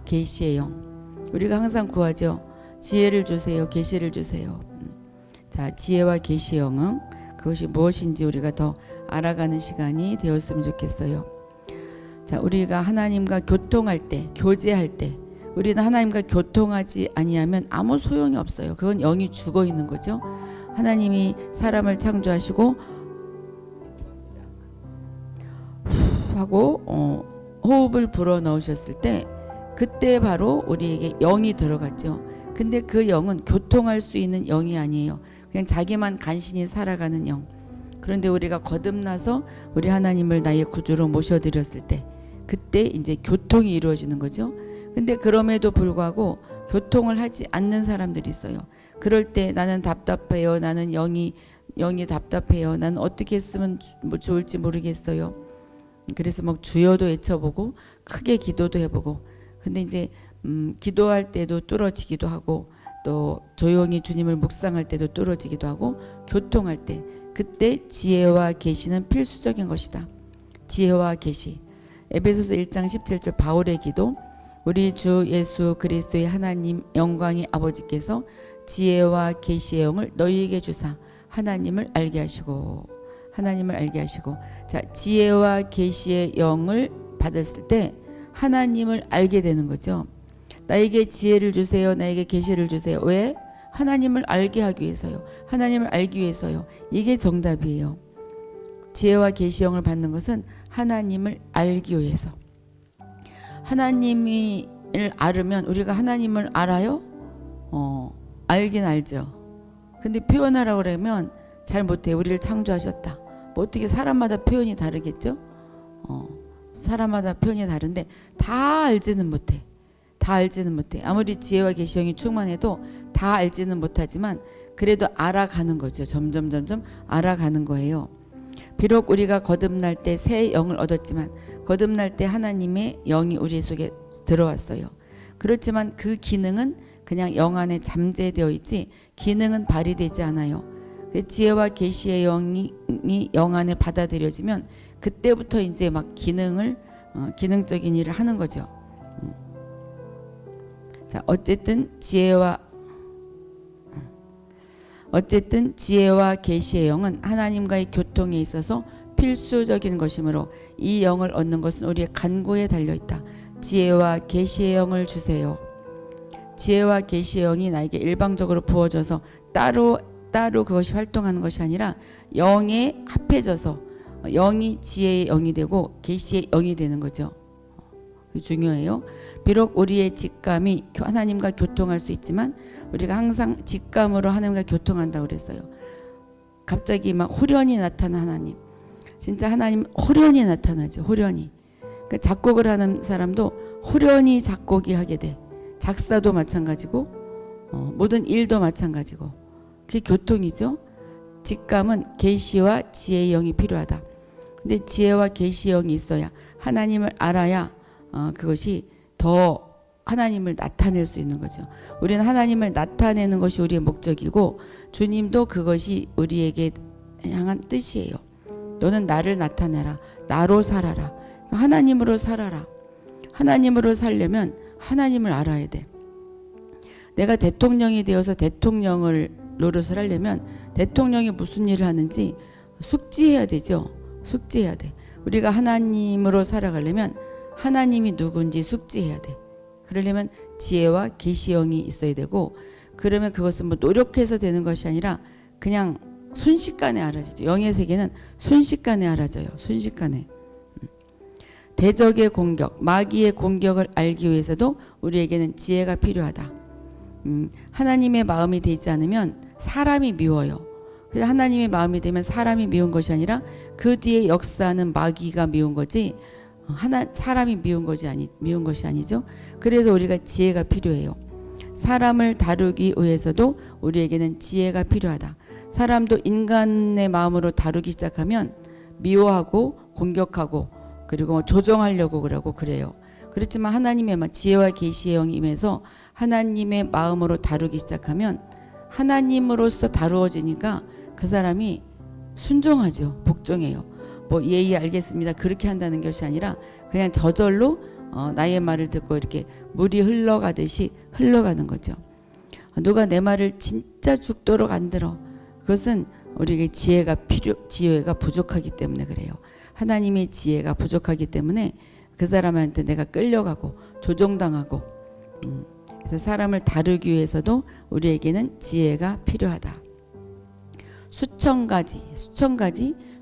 계시의 영. 우리가 항상 구하죠. 지혜를 주세요. 계시를 주세요. 자, 지혜와 계시의 영은 그것이 무엇인지 우리가 더 알아가는 시간이 되었으면 좋겠어요. 자, 우리가 하나님과 교통할 때, 교제할 때, 우리는 하나님과 교통하지 아니하면 아무 소용이 없어요. 그건 영이 죽어 있는 거죠. 하나님이 사람을 창조하시고 하고 호흡을 불어 넣으셨을 때 그때 바로 우리에게 영이 들어갔죠. 근데 그 영은 교통할 수 있는 영이 아니에요. 그냥 자기만 간신히 살아가는 영. 그런데 우리가 거듭나서 우리 하나님을 나의 구주로 모셔드렸을 때 그때 이제 교통이 이루어지는 거죠. 근데 그럼에도 불구하고 교통을 하지 않는 사람들이 있어요. 그럴 때 나는 답답해요. 나는 영이 답답해요. 나는 어떻게 했으면 좋을지 모르겠어요. 그래서 막 주여도 외쳐보고 크게 기도도 해보고, 근데 이제 기도할 때도 뚫어지기도 하고 또 조용히 주님을 묵상할 때도 뚫어지기도 하고 교통할 때 그때 지혜와 계시는 필수적인 것이다. 지혜와 계시. 에베소서 1장 17절 바울의 기도. 우리 주 예수 그리스도의 하나님 영광의 아버지께서 지혜와 계시의 영을 너희에게 주사 하나님을 알게 하시고. 자, 지혜와 계시의 영을 받았을 때 하나님을 알게 되는 거죠. 나에게 지혜를 주세요. 나에게 계시를 주세요. 왜? 하나님을 알게 하기 위해서요. 하나님을 알기 위해서요. 이게 정답이에요. 지혜와 계시 영을 받는 것은 하나님을 알기 위해서. 하나님을 알으면 우리가 하나님을 알아요? 알긴 알죠. 근데 표현하라고 그러면 잘 못해요. 우리를 창조하셨다. 뭐 어떻게 사람마다 표현이 다르겠죠? 사람마다 표현이 다른데 다 알지는 못해. 아무리 지혜와 계시 영이 충만해도 다 알지는 못하지만 그래도 알아가는 거죠. 점점 알아가는 거예요. 비록 우리가 거듭날 때 새 영을 얻었지만 거듭날 때 하나님의 영이 우리 속에 들어왔어요. 그렇지만 그 기능은 그냥 영 안에 잠재되어 있지 기능은 발휘되지 않아요. 지혜와 계시의 영이 영 안에 받아들여지면 그때부터 이제 막 기능적인 일을 하는 거죠. 자, 어쨌든 지혜와 계시의 영은 하나님과의 교통에 있어서 필수적인 것이므로 이 영을 얻는 것은 우리의 간구에 달려있다. 지혜와 계시의 영을 주세요. 지혜와 계시의 영이 나에게 일방적으로 부어져서 따로 그것이 활동하는 것이 아니라 영에 합해져서 영이 지혜의 영이 되고 계시의 영이 되는 거죠. 중요해요. 비록 우리의 직감이 하나님과 교통할 수 있지만 우리가 항상 직감으로 하나님과 교통한다고 그랬어요. 갑자기 막 호련히 나타난 하나님. 진짜 하나님 호련히 나타나죠. 호련히. 그러니까 작곡을 하는 사람도 호련히 작곡이 하게 돼. 작사도 마찬가지고 모든 일도 마찬가지고. 그게 교통이죠. 직감은 계시와 지혜의 영이 필요하다. 근데 지혜와 계시의 영이 있어야 하나님을 알아야 그것이 더 하나님을 나타낼 수 있는 거죠. 우리는 하나님을 나타내는 것이 우리의 목적이고 주님도 그것이 우리에게 향한 뜻이에요. 너는 나를 나타내라. 나로 살아라. 하나님으로 살아라. 하나님으로 살려면 하나님을 알아야 돼. 내가 대통령이 되어서 대통령을 노릇을 하려면 대통령이 무슨 일을 하는지 숙지해야 되죠. 숙지해야 돼. 우리가 하나님으로 살아가려면 하나님이 누군지 숙지해야 돼. 그러려면 지혜와 계시영이 있어야 되고, 그러면 그것은 뭐 노력해서 되는 것이 아니라 그냥 순식간에 알아지죠. 영의 세계는 순식간에 알아져요. 순식간에. 대적의 공격, 마귀의 공격을 알기 위해서도 우리에게는 지혜가 필요하다. 하나님의 마음이 되지 않으면 사람이 미워요. 그래서 하나님의 마음이 되면 사람이 미운 것이 아니라 그 뒤에 역사하는 마귀가 미운 거지 사람이 미운 것이 아니죠. 그래서 우리가 지혜가 필요해요. 사람을 다루기 위해서도 우리에게는 지혜가 필요하다. 사람도 인간의 마음으로 다루기 시작하면 미워하고 공격하고 그리고 뭐 조정하려고 그래요. 그렇지만 하나님의 지혜와 계시의 영이 임해서 하나님의 마음으로 다루기 시작하면 하나님으로서 다루어지니까 그 사람이 순종하죠. 복종해요. 뭐 예의 알겠습니다. 그렇게 한다는 것이 아니라 그냥 저절로 나의 말을 듣고 이렇게 물이 흘러가듯이 흘러가는 거죠. 누가 내 말을 진짜 죽도록 안 들어. 그것은 우리에게 지혜가 부족하기 때문에 그래요. 하나님의 지혜가 부족하기 때문에 그 사람한테 내가 끌려가고 조종당하고 그래서 사람을 다루기 위해서도 우리에게는 지혜가 필요하다. 수천 가지,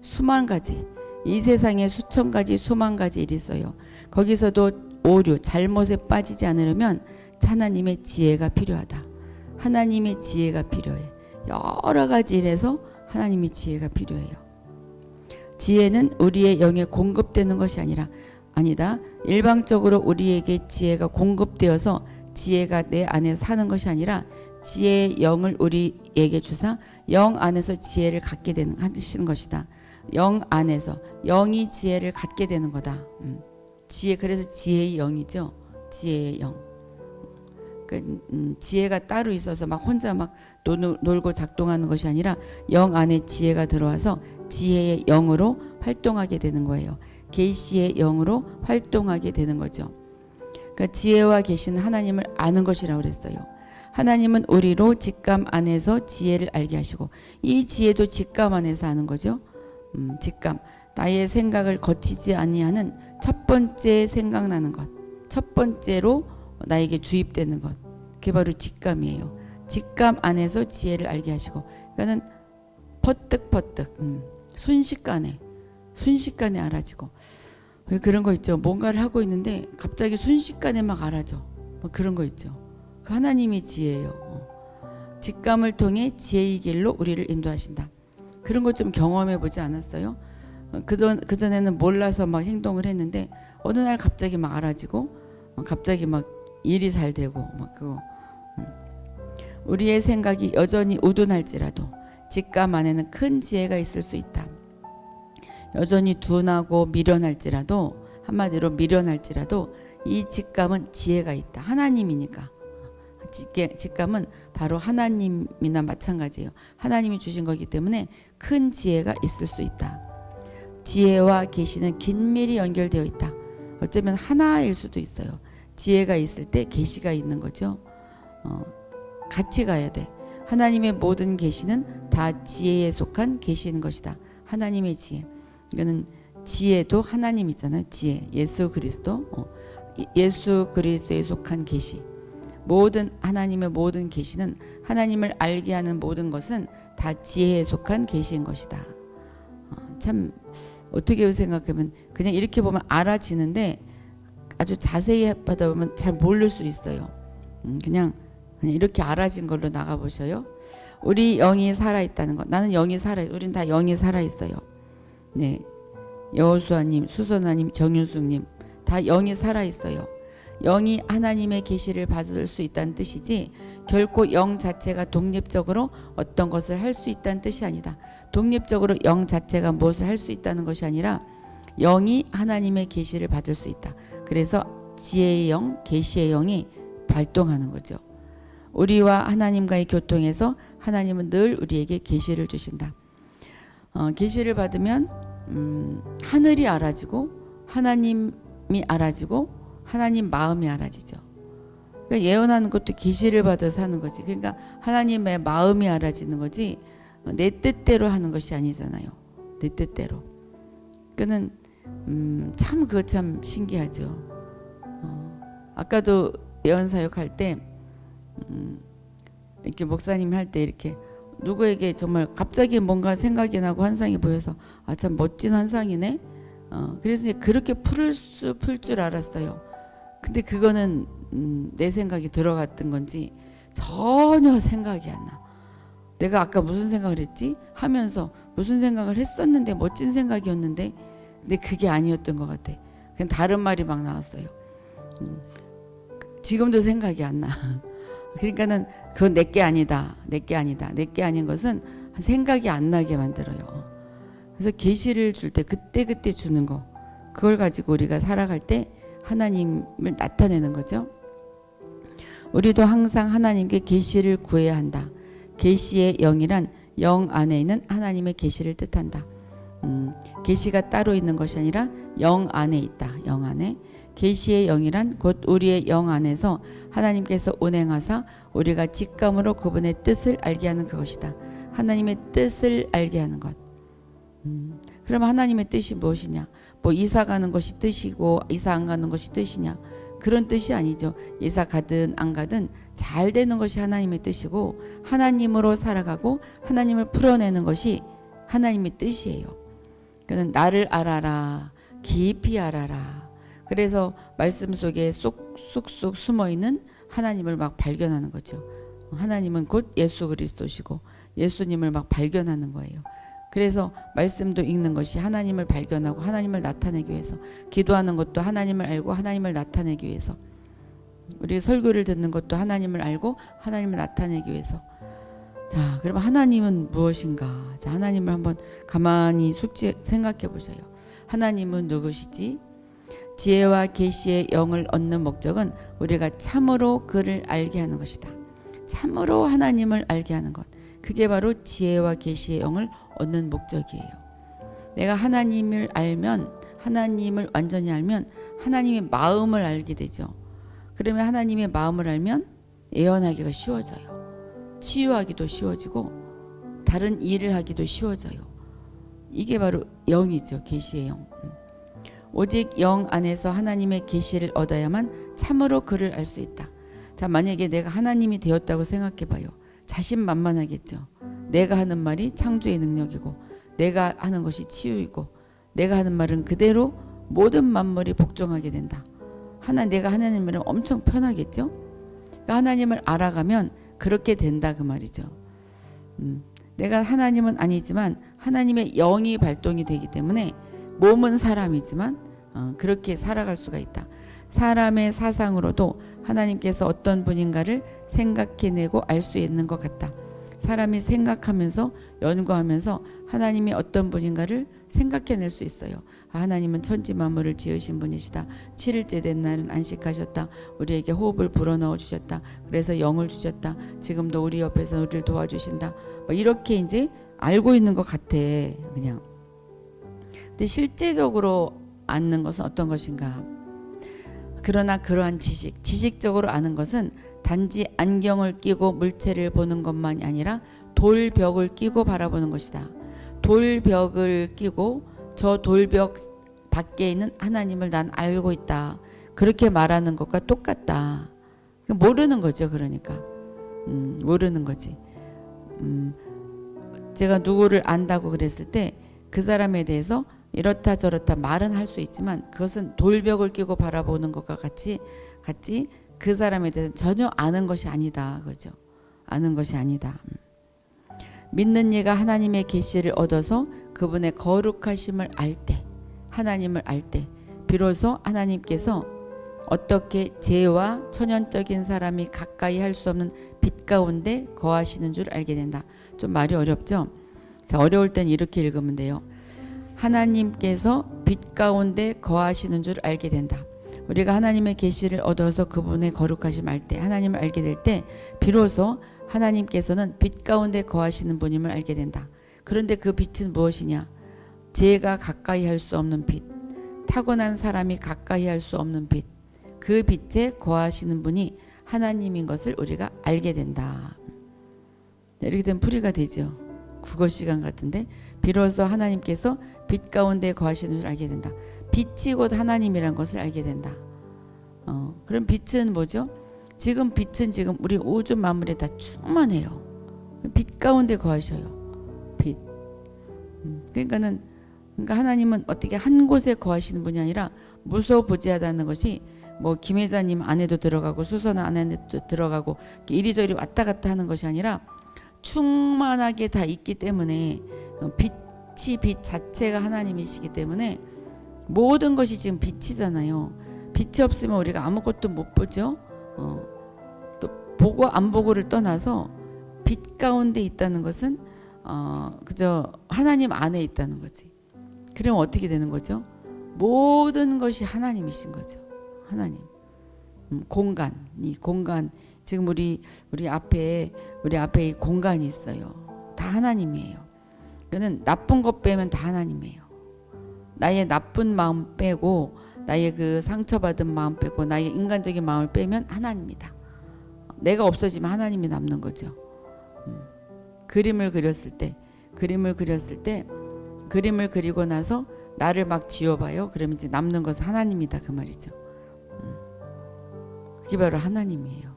수만 가지, 이 세상에 수천 가지, 수만 가지 일이 있어요. 거기서도 오류, 잘못에 빠지지 않으려면 하나님의 지혜가 필요하다. 하나님의 지혜가 필요해. 여러 가지 일에서 하나님의 지혜가 필요해요. 지혜는 우리의 영에 공급되는 것이 아니다. 일방적으로 우리에게 지혜가 공급되어서 지혜가 내 안에 사는 것이 아니라 지혜의 영을 우리에게 주사 영 안에서 지혜를 갖게 하시는 것이다. 영 안에서 영이 지혜를 갖게 되는 거다. 그래서 지혜의 영이죠. 지혜의 영. 지혜가 따로 있어서 막 혼자 막 놀고 작동하는 것이 아니라 영 안에 지혜가 들어와서 지혜의 영으로 활동하게 되는 거예요. 계시의 영으로 활동하게 되는 거죠. 그러니까 지혜와 계시는 하나님을 아는 것이라고 그랬어요. 하나님은 우리로 직감 안에서 지혜를 알게 하시고 이 지혜도 직감 안에서 아는 거죠. 직감. 나의 생각을 거치지 아니하는 첫 번째 생각나는 것. 첫 번째로 나에게 주입되는 것. 그게 바로 직감이에요. 직감 안에서 지혜를 알게 하시고 그러니까는 퍼뜩퍼뜩 순식간에 알아지고 그런 거 있죠. 뭔가를 하고 있는데 갑자기 순식간에 막 알아져. 뭐 그런 거 있죠. 그 하나님의 지혜예요. 직감을 통해 지혜의 길로 우리를 인도하신다. 그런 거 좀 경험해 보지 않았어요? 그전에는 몰라서 막 행동을 했는데 어느 날 갑자기 막 알아지고 갑자기 막 일이 잘 되고 막 그거. 우리의 생각이 여전히 우둔할지라도 직감 안에는 큰 지혜가 있을 수 있다. 여전히 둔하고 미련할지라도 한마디로 미련할지라도 이 직감은 지혜가 있다. 하나님이니까. 직감은 바로 하나님이나 마찬가지예요. 하나님이 주신 거기 때문에 큰 지혜가 있을 수 있다. 지혜와 계시는 긴밀히 연결되어 있다. 어쩌면 하나일 수도 있어요. 지혜가 있을 때 계시가 있는 거죠. 같이 가야 돼. 하나님의 모든 계시는 다 지혜에 속한 계시인 것이다. 하나님의 지혜. 이거는 지혜도 하나님이잖아요. 지혜. 예수 그리스도. 예수 그리스도에 속한 계시. 모든 하나님의 모든 계시는 하나님을 알게 하는 모든 것은 다 지혜에 속한 계시인 것이다. 참 어떻게 생각하면 그냥 이렇게 보면 알아지는데 아주 자세히 하다 보면 잘 모를 수 있어요. 그냥 이렇게 알아진 걸로 나가 보셔요. 우리 영이 살아 있다는 것. 나는 영이 우린 다 영이 살아 있어요. 네, 여호수아님, 수선아님, 정윤숙님 다 영이 살아 있어요. 영이 하나님의 계시를 받을 수 있다는 뜻이지 결코 영 자체가 독립적으로 어떤 것을 할 수 있다는 뜻이 아니다. 독립적으로 영 자체가 무엇을 할 수 있다는 것이 아니라 영이 하나님의 계시를 받을 수 있다. 그래서 지혜의 영, 계시의 영이 발동하는 거죠. 우리와 하나님과의 교통에서 하나님은 늘 우리에게 계시를 주신다. 계시를 받으면 하늘이 알아지고 하나님이 알아지고 하나님 마음이 알아지죠. 그러니까 예언하는 것도 계시를 받아서 하는 거지. 그러니까 하나님의 마음이 알아지는 거지 내 뜻대로 하는 것이 아니잖아요. 내 뜻대로. 그는 참 그거 참 신기하죠. 아까도 예언 사역할 때 이렇게 목사님 할 때 이렇게 누구에게 정말 갑자기 뭔가 생각이 나고 환상이 보여서 아 참 멋진 환상이네. 그래서 이제 그렇게 풀 줄 알았어요. 근데 그거는 내 생각이 들어갔던 건지 전혀 생각이 안 나. 내가 아까 무슨 생각을 했지? 하면서 무슨 생각을 했었는데 멋진 생각이었는데 근데 그게 아니었던 것 같아. 그냥 다른 말이 막 나왔어요. 지금도 생각이 안 나. 그러니까는 그건 내게 아니다. 내게 아닌 것은 생각이 안 나게 만들어요. 그래서 계시를 줄 때 그때 주는 거. 그걸 가지고 우리가 살아갈 때 하나님을 나타내는 거죠. 우리도 항상 하나님께 계시를 구해야 한다. 계시의 영이란 영 안에 있는 하나님의 계시를 뜻한다. 계시가 따로 있는 것이 아니라 영 안에 있다. 영 안에 계시의 영이란 곧 우리의 영 안에서 하나님께서 운행하사 우리가 직감으로 그분의 뜻을 알게 하는 그것이다. 하나님의 뜻을 알게 하는 것. 그럼 하나님의 뜻이 무엇이냐? 뭐 이사 가는 것이 뜻이고 이사 안 가는 것이 뜻이냐? 그런 뜻이 아니죠. 이사 가든 안 가든 잘 되는 것이 하나님의 뜻이고 하나님으로 살아가고 하나님을 풀어내는 것이 하나님의 뜻이에요. 그는 나를 알아라. 깊이 알아라. 그래서 말씀 속에 쏙쏙 숨어있는 하나님을 막 발견하는 거죠. 하나님은 곧 예수 그리스도시고 예수님을 막 발견하는 거예요. 그래서 말씀도 읽는 것이 하나님을 발견하고 하나님을 나타내기 위해서, 기도하는 것도 하나님을 알고 하나님을 나타내기 위해서, 우리 설교를 듣는 것도 하나님을 알고 하나님을 나타내기 위해서. 자, 그러면 하나님은 무엇인가? 자, 하나님을 한번 가만히 생각해 보세요. 하나님은 누구시지? 지혜와 계시의 영을 얻는 목적은 우리가 참으로 그를 알게 하는 것이다. 참으로 하나님을 알게 하는 것. 그게 바로 지혜와 계시의 영을 얻는 목적이에요. 내가 하나님을 알면, 하나님을 완전히 알면 하나님의 마음을 알게 되죠. 그러면 하나님의 마음을 알면 예언하기가 쉬워져요. 치유하기도 쉬워지고 다른 일을 하기도 쉬워져요. 이게 바로 영이죠. 계시의 영. 오직 영 안에서 하나님의 계시를 얻어야만 참으로 그를 알 수 있다. 자, 만약에 내가 하나님이 되었다고 생각해 봐요. 자신만만하겠죠. 내가 하는 말이 창조의 능력이고 내가 하는 것이 치유이고 내가 하는 말은 그대로 모든 만물이 복종하게 된다. 내가 하나님 말은 엄청 편하겠죠. 그러니까 하나님을 알아가면 그렇게 된다 그 말이죠. 내가 하나님은 아니지만 하나님의 영이 발동이 되기 때문에 몸은 사람이지만 그렇게 살아갈 수가 있다. 사람의 사상으로도 하나님께서 어떤 분인가를 생각해내고 알 수 있는 것 같다. 사람이 생각하면서 연구하면서 하나님이 어떤 분인가를 생각해낼 수 있어요. 하나님은 천지 만물을 지으신 분이시다. 7일째 된 날은 안식하셨다. 우리에게 호흡을 불어넣어 주셨다. 그래서 영을 주셨다. 지금도 우리 옆에서 우리를 도와주신다. 뭐 이렇게 이제 알고 있는 것 같아. 그냥. 근데 실제적으로 아는 것은 어떤 것인가? 그러나 그러한 지식적으로 아는 것은 단지 안경을 끼고 물체를 보는 것만이 아니라 돌벽을 끼고 바라보는 것이다. 돌벽을 끼고 저 돌벽 밖에 있는 하나님을 난 알고 있다. 그렇게 말하는 것과 똑같다. 모르는 거죠. 그러니까 모르는 거지. 제가 누구를 안다고 그랬을 때 그 사람에 대해서 이렇다 저렇다 말은 할 수 있지만 그것은 돌벽을 끼고 바라보는 것과 같이 그 사람에 대해서 전혀 아는 것이 아니다. 그죠? 아는 것이 아니다. 믿는 이가 하나님의 계시를 얻어서 그분의 거룩하심을 알 때, 하나님을 알 때 비로소 하나님께서 어떻게 죄와 천연적인 사람이 가까이 할 수 없는 빛 가운데 거하시는 줄 알게 된다. 좀 말이 어렵죠? 자, 어려울 땐 이렇게 읽으면 돼요. 하나님께서 빛 가운데 거하시는 줄 알게 된다. 우리가 하나님의 계시를 얻어서 그분의 거룩하심 알 때, 하나님을 알게 될 때 비로소 하나님께서는 빛 가운데 거하시는 분임을 알게 된다. 그런데 그 빛은 무엇이냐? 죄가 가까이 할 수 없는 빛, 타고난 사람이 가까이 할 수 없는 빛, 그 빛에 거하시는 분이 하나님인 것을 우리가 알게 된다. 이렇게 되면 풀이가 되죠. 국어 시간 같은데 비로소 하나님께서 빛 가운데 거하시는 줄 알게 된다. 빛이 곧 하나님이란 것을 알게 된다. 그럼 빛은 뭐죠? 지금 빛은 지금 우리 우주 만물에 다 충만해요. 빛 가운데 거하셔요. 빛. 그러니까 하나님은 어떻게 한 곳에 거하시는 분이 아니라 무소부지하다는 것이 뭐 김 회장님 안에도 들어가고 수선 안에도 들어가고 이리저리 왔다 갔다 하는 것이 아니라 충만하게 다 있기 때문에 빛이 빛 자체가 하나님이시기 때문에 모든 것이 지금 빛이잖아요. 빛이 없으면 우리가 아무것도 못 보죠. 또 보고 안 보고를 떠나서 빛 가운데 있다는 것은 그저 하나님 안에 있다는 거지. 그러면 어떻게 되는 거죠? 모든 것이 하나님이신 거죠. 하나님. 공간, 이 공간 지금 우리 앞에 이 공간이 있어요. 다 하나님이에요. 그는 나쁜 것 빼면 다 하나님이에요. 나의 나쁜 마음 빼고 나의 그 상처받은 마음 빼고 나의 인간적인 마음을 빼면 하나님이다. 내가 없어지면 하나님이 남는 거죠. 그림을 그렸을 때 그림을 그리고 나서 나를 막 지워봐요. 그러면 이제 남는 것은 하나님이다 그 말이죠. 그게 바로 하나님이에요.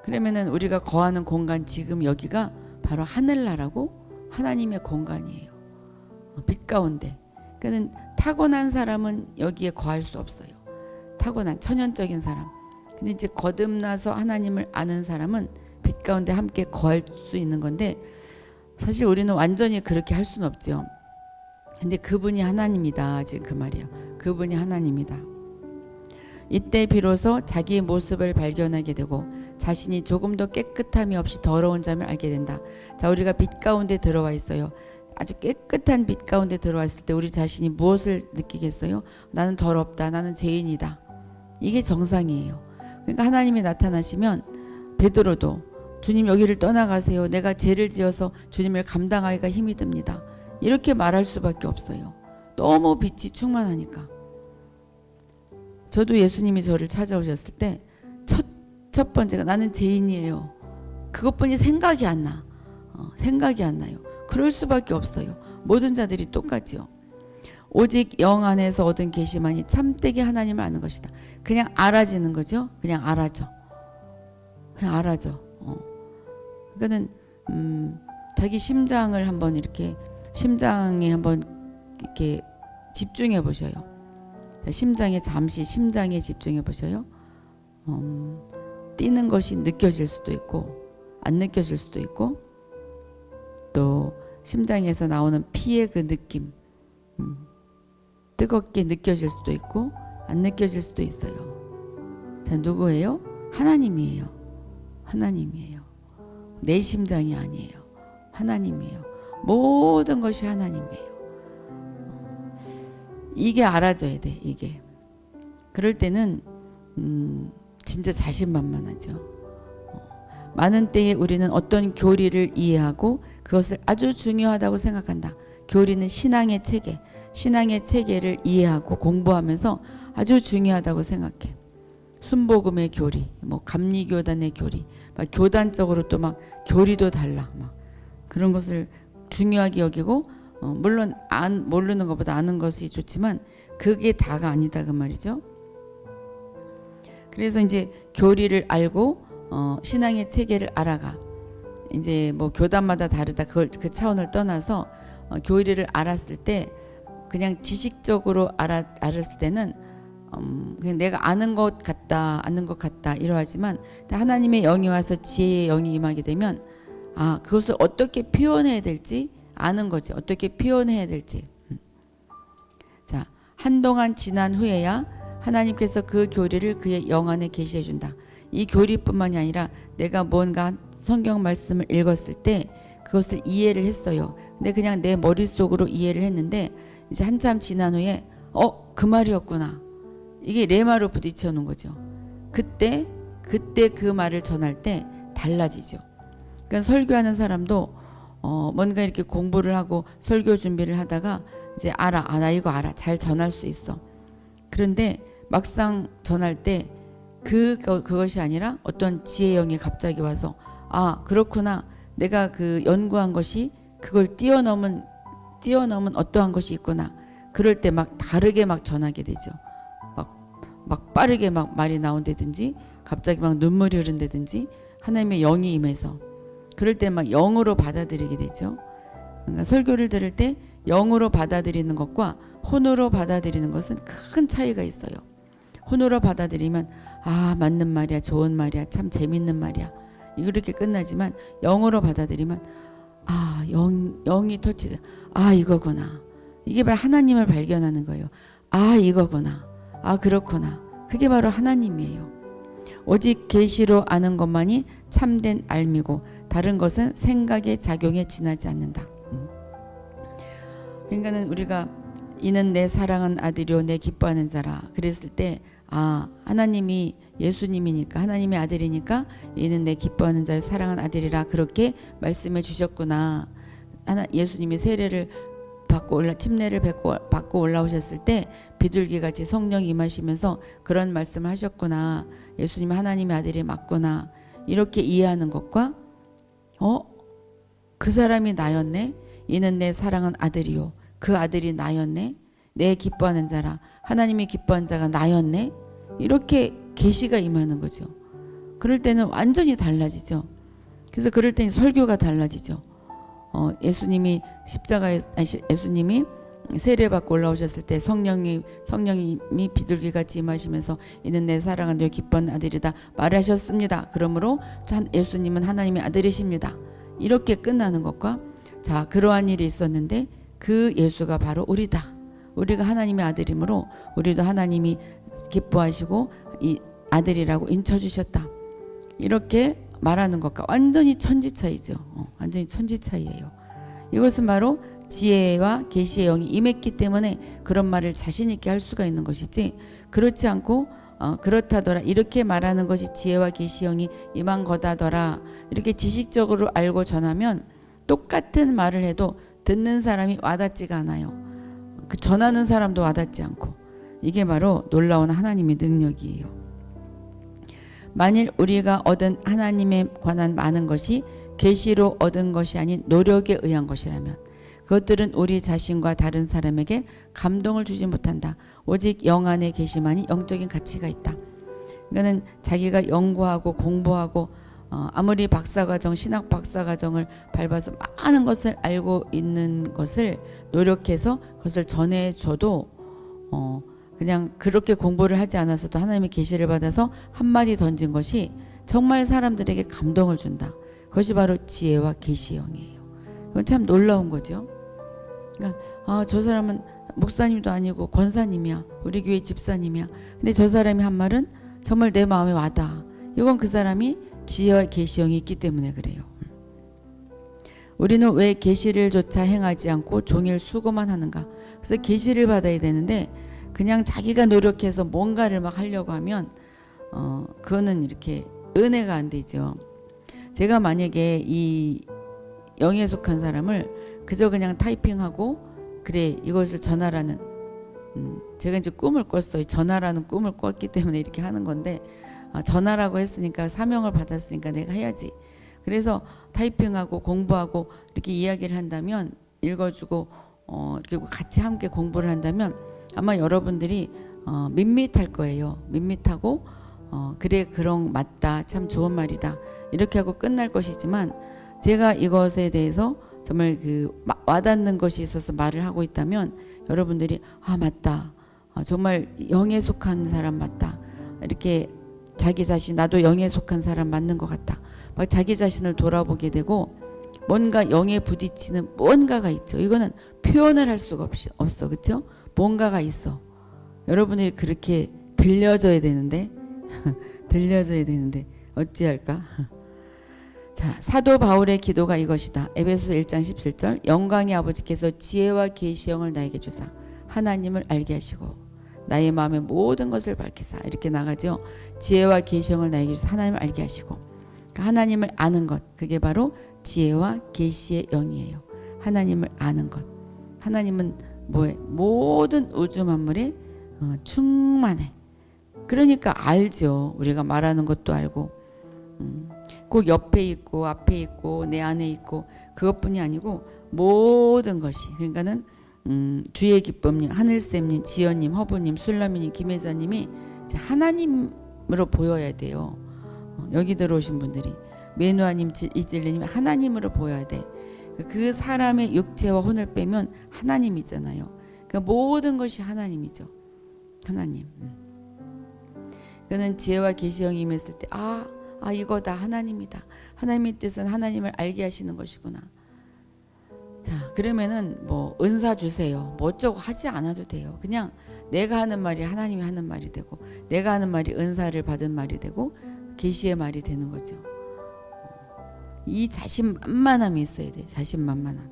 그러면은 우리가 거하는 공간 지금 여기가 바로 하늘나라고 하나님의 공간이에요. 빛 가운데. 그러니까 타고난 사람은 여기에 거할 수 없어요. 타고난 천연적인 사람. 근데 이제 거듭나서 하나님을 아는 사람은 빛 가운데 함께 거할 수 있는 건데 사실 우리는 완전히 그렇게 할 수는 없죠. 근데 그분이 하나님이다. 지금 그 말이에요. 그분이 하나님이다. 이때 비로소 자기의 모습을 발견하게 되고 자신이 조금도 깨끗함이 없이 더러운 점을 알게 된다. 자, 우리가 빛 가운데 들어와 있어요. 아주 깨끗한 빛 가운데 들어왔을 때 우리 자신이 무엇을 느끼겠어요? 나는 더럽다. 나는 죄인이다. 이게 정상이에요. 그러니까 하나님이 나타나시면 베드로도 주님 여기를 떠나가세요. 내가 죄를 지어서 주님을 감당하기가 힘이 듭니다. 이렇게 말할 수밖에 없어요. 너무 빛이 충만하니까. 저도 예수님이 저를 찾아오셨을 때 첫 번째가 나는 죄인이에요. 그것뿐이 생각이 안 나. 생각이 안 나요. 그럴 수밖에 없어요. 모든 자들이 똑같지요. 오직 영 안에서 얻은 계시만이 참되게 하나님을 아는 것이다. 그냥 알아지는 거죠. 그냥 알아져. 그냥 알아져. 그러니까는 자기 심장을 한번 이렇게 심장에 한번 이렇게 집중해 보셔요. 심장에 잠시 심장에 집중해 보셔요. 뛰는 것이 느껴질 수도 있고 안 느껴질 수도 있고 또 심장에서 나오는 피의 그 느낌 뜨겁게 느껴질 수도 있고 안 느껴질 수도 있어요. 자, 누구예요? 하나님이에요. 하나님이에요. 내 심장이 아니에요. 하나님이에요. 모든 것이 하나님이에요. 이게 알아져야 돼. 이게. 그럴 때는 진짜 자신만만하죠. 많은 때에 우리는 어떤 교리를 이해하고 그것을 아주 중요하다고 생각한다. 교리는 신앙의 체계, 신앙의 체계를 이해하고 공부하면서 아주 중요하다고 생각해. 순복음의 교리, 뭐 감리교단의 교리, 막 교단적으로 또 막 교리도 달라, 막 그런 것을 중요하게 여기고 물론 모르는 것보다 아는 것이 좋지만 그게 다가 아니다 그 말이죠. 그래서 이제 교리를 알고 신앙의 체계를 알아가. 이제 뭐 교단마다 다르다 그 차원을 떠나서 교리를 알았을 때 그냥 지식적으로 알았을 때는 그냥 내가 아는 것 같다 이러하지만 하나님의 영이 와서 지혜의 영이 임하게 되면 그것을 어떻게 표현해야 될지 아는 거지. 어떻게 표현해야 될지. 자, 한동안 지난 후에야 하나님께서 그 교리를 그의 영 안에 계시해 준다. 이 교리뿐만이 아니라 내가 뭔가 성경 말씀을 읽었을 때 그것을 이해를 했어요. 근데 그냥 내 머릿속으로 이해를 했는데 이제 한참 지난 후에 그 말이었구나. 이게 레마로 부딪혀 놓은 거죠. 그때 그 말을 전할 때 달라지죠. 그러니까 설교하는 사람도 뭔가 이렇게 공부를 하고 설교 준비를 하다가 이제 나 이거 알아. 잘 전할 수 있어. 그런데 막상 전할 때 그것이 아니라 어떤 지혜의 영이 갑자기 와서 그렇구나. 내가 그 연구한 것이 그걸 뛰어넘은 어떠한 것이 있구나. 그럴 때 막 다르게 막 전하게 되죠. 막 빠르게 막 말이 나온다든지 갑자기 막 눈물이 흐른다든지 하나님의 영이 임해서 그럴 때 막 영으로 받아들이게 되죠. 그러니까 설교를 들을 때 영으로 받아들이는 것과 혼으로 받아들이는 것은 큰 차이가 있어요. 혼으로 받아들이면 맞는 말이야, 좋은 말이야, 참 재밌는 말이야 이렇게 끝나지만 영으로 받아들이면 영이 터치돼. 이거구나. 이게 바로 하나님을 발견하는 거예요. 이거구나. 그렇구나. 그게 바로 하나님이에요. 오직 계시로 아는 것만이 참된 알미고 다른 것은 생각의 작용에 지나지 않는다. 그러니까는 우리가 이는 내 사랑한 아들이요 내 기뻐하는 자라 그랬을 때 하나님이 예수님이니까 하나님의 아들이니까 이는 내 기뻐하는 자요 사랑한 아들이라 그렇게 말씀해 주셨구나. 예수님이 세례를 침례를 받고 올라오셨을 때 비둘기같이 성령이 임하시면서 그런 말씀을 하셨구나. 예수님 하나님의 아들이 맞구나. 이렇게 이해하는 것과 그 사람이 나였네. 이는 내 사랑하는 아들이요. 그 아들이 나였네. 내 기뻐하는 자라. 하나님이 기뻐하는 자가 나였네. 이렇게 계시가 임하는 거죠. 그럴 때는 완전히 달라지죠. 그래서 그럴 때는 설교가 달라지죠. 예수님이 예수님이 세례 받고 올라오셨을 때 성령이 비둘기같이 임하시면서 이는 내 사랑하는 내 기뻐하는 아들이다 말하셨습니다. 그러므로 예수님은 하나님의 아들이십니다. 이렇게 끝나는 것과 자 그러한 일이 있었는데 그 예수가 바로 우리다. 우리가 하나님의 아들이므로 우리도 하나님이 기뻐하시고 이 아들이라고 인쳐주셨다. 이렇게 말하는 것과 완전히 천지차이죠. 완전히 천지차이예요. 이것은 바로 지혜와 계시의 영이 임했기 때문에 그런 말을 자신 있게 할 수가 있는 것이지 그렇지 않고 그렇다더라 이렇게 말하는 것이 지혜와 계시의 영이 임한 거다더라 이렇게 지식적으로 알고 전하면 똑같은 말을 해도 듣는 사람이 와닿지가 않아요. 그 전하는 사람도 와닿지 않고 이게 바로 놀라운 하나님의 능력이에요. 만일 우리가 얻은 하나님에 관한 많은 것이 계시로 얻은 것이 아닌 노력에 의한 것이라면 그것들은 우리 자신과 다른 사람에게 감동을 주지 못한다. 오직 영 안에 계시만이 영적인 가치가 있다. 이거는 자기가 연구하고 공부하고 아무리 박사과정, 신학 박사과정을 밟아서 많은 것을 알고 있는 것을 노력해서 그것을 전해줘도 그냥 그렇게 공부를 하지 않아서도 하나님의 계시를 받아서 한마디 던진 것이 정말 사람들에게 감동을 준다. 그것이 바로 지혜와 계시의 영이에요. 이건 참 놀라운 거죠. 그러니까 저 사람은 목사님도 아니고 권사님이야. 우리 교회 집사님이야. 근데 저 사람이 한 말은 정말 내 마음에 와닿아. 이건 그 사람이 지혜와 계시의 영이 있기 때문에 그래요. 우리는 왜 계시를 조차 행하지 않고 종일 수고만 하는가? 그래서 계시를 받아야 되는데 그냥 자기가 노력해서 뭔가를 막 하려고 하면 그거는 이렇게 은혜가 안 되죠. 제가 만약에 이 영에 속한 사람을 그저 그냥 타이핑하고 그래 이것을 전하라는 제가 이제 꿈을 꿨어요. 전하라는 꿈을 꿨기 때문에 이렇게 하는 건데 전하라고 했으니까 사명을 받았으니까 내가 해야지. 그래서 타이핑하고 공부하고 이렇게 이야기를 한다면 읽어주고 이렇게 같이 함께 공부를 한다면 아마 여러분들이 밋밋할 거예요. 밋밋하고 그래 그런 맞다 참 좋은 말이다 이렇게 하고 끝날 것이지만 제가 이것에 대해서 정말 그 와닿는 것이 있어서 말을 하고 있다면 여러분들이 맞다 정말 영에 속한 사람 맞다 이렇게 자기 자신 나도 영에 속한 사람 맞는 것 같다 막 자기 자신을 돌아보게 되고 뭔가 영에 부딪히는 뭔가가 있죠. 이거는 표현을 할 수가 없어 그렇죠? 뭔가가 있어. 여러분이 그렇게 들려줘야 되는데 들려줘야 되는데 어찌할까? 자, 사도 바울의 기도가 이것이다. 에베소서 1장 17절 영광의 아버지께서 지혜와 계시의 영을 나에게 주사 하나님을 알게 하시고 나의 마음의 모든 것을 밝히사 이렇게 나가죠. 지혜와 계시의 영을 나에게 주사 하나님을 알게 하시고 그러니까 하나님을 아는 것 그게 바로 지혜와 계시의 영이에요. 하나님을 아는 것. 하나님은 뭐에 모든 우주 만물에 충만해. 그러니까 알죠. 우리가 말하는 것도 알고 꼭 옆에 있고 앞에 있고 내 안에 있고 그것뿐이 아니고 모든 것이 그러니까는 주의 기쁨님, 하늘쌤님, 지연님, 허부님, 술라미님, 김혜자님이 하나님으로 보여야 돼요. 여기 들어오신 분들이 메누아님, 이질리님 하나님으로 보여야 돼. 그 사람의 육체와 혼을 빼면 하나님이잖아요. 그 모든 것이 하나님이죠. 하나님. 그는 지혜와 계시의 영이 임했을 때 이거다 하나님이다. 하나님의 뜻은 하나님을 알게 하시는 것이구나. 자 그러면은 뭐 은사 주세요. 뭐 어쩌고 하지 않아도 돼요. 그냥 내가 하는 말이 하나님이 하는 말이 되고 내가 하는 말이 은사를 받은 말이 되고 계시의 말이 되는 거죠. 이 자신만만함이 있어야 돼. 자신만만함.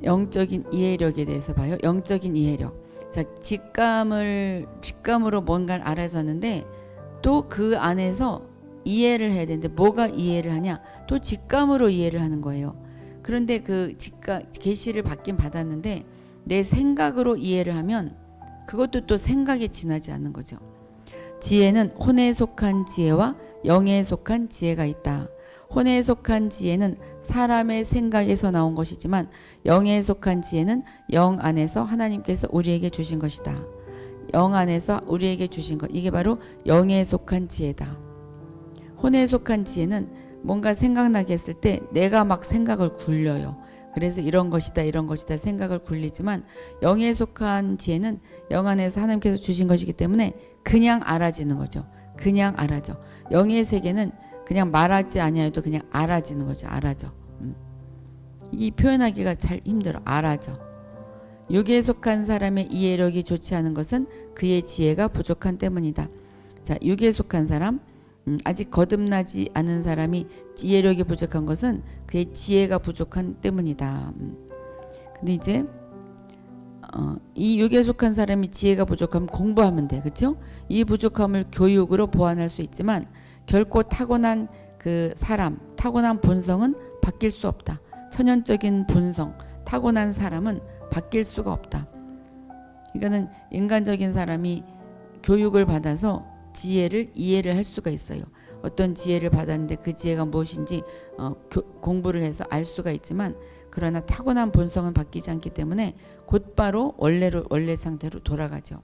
영적인 이해력에 대해서 봐요. 영적인 이해력. 자, 직감으로 뭔가를 알아줬는데 또 그 안에서 이해를 해야 되는데 뭐가 이해를 하냐? 또 직감으로 이해를 하는 거예요. 그런데 그 계시를 받긴 받았는데 내 생각으로 이해를 하면 그것도 또 생각에 지나지 않는 거죠. 지혜는 혼에 속한 지혜와 영에 속한 지혜가 있다. 혼에 속한 지혜는 사람의 생각에서 나온 것이지만 영에 속한 지혜는 영 안에서 하나님께서 우리에게 주신 것이다. 영 안에서 우리에게 주신 것, 이게 바로 영에 속한 지혜다. 혼에 속한 지혜는 뭔가 생각나게 했을 때 내가 막 생각을 굴려요. 그래서 이런 것이다 이런 것이다 생각을 굴리지만 영에 속한 지혜는 영 안에서 하나님께서 주신 것이기 때문에 그냥 알아지는 거죠. 그냥 알아져. 영의 세계는 그냥 말하지 아니해도 그냥 알아지는 거죠. 알아져. 이 표현하기가 잘 힘들어. 알아져. 육에 속한 사람의 이해력이 좋지 않은 것은 그의 지혜가 부족한 때문이다. 자, 육에 속한 사람, 아직 거듭나지 않은 사람이 이해력이 부족한 것은 그의 지혜가 부족한 때문이다. 근데 이제 이 육에 속한 사람이 지혜가 부족하면 공부하면 돼. 그렇죠? 이 부족함을 교육으로 보완할 수 있지만 결코 타고난 그 사람, 타고난 본성은 바뀔 수 없다. 천연적인 본성, 타고난 사람은 바뀔 수가 없다. 이거는 인간적인 사람이 교육을 받아서 지혜를 이해를 할 수가 있어요. 어떤 지혜를 받았는데 그 지혜가 무엇인지 공부를 해서 알 수가 있지만 그러나 타고난 본성은 바뀌지 않기 때문에 곧바로 원래 상태로 돌아가죠.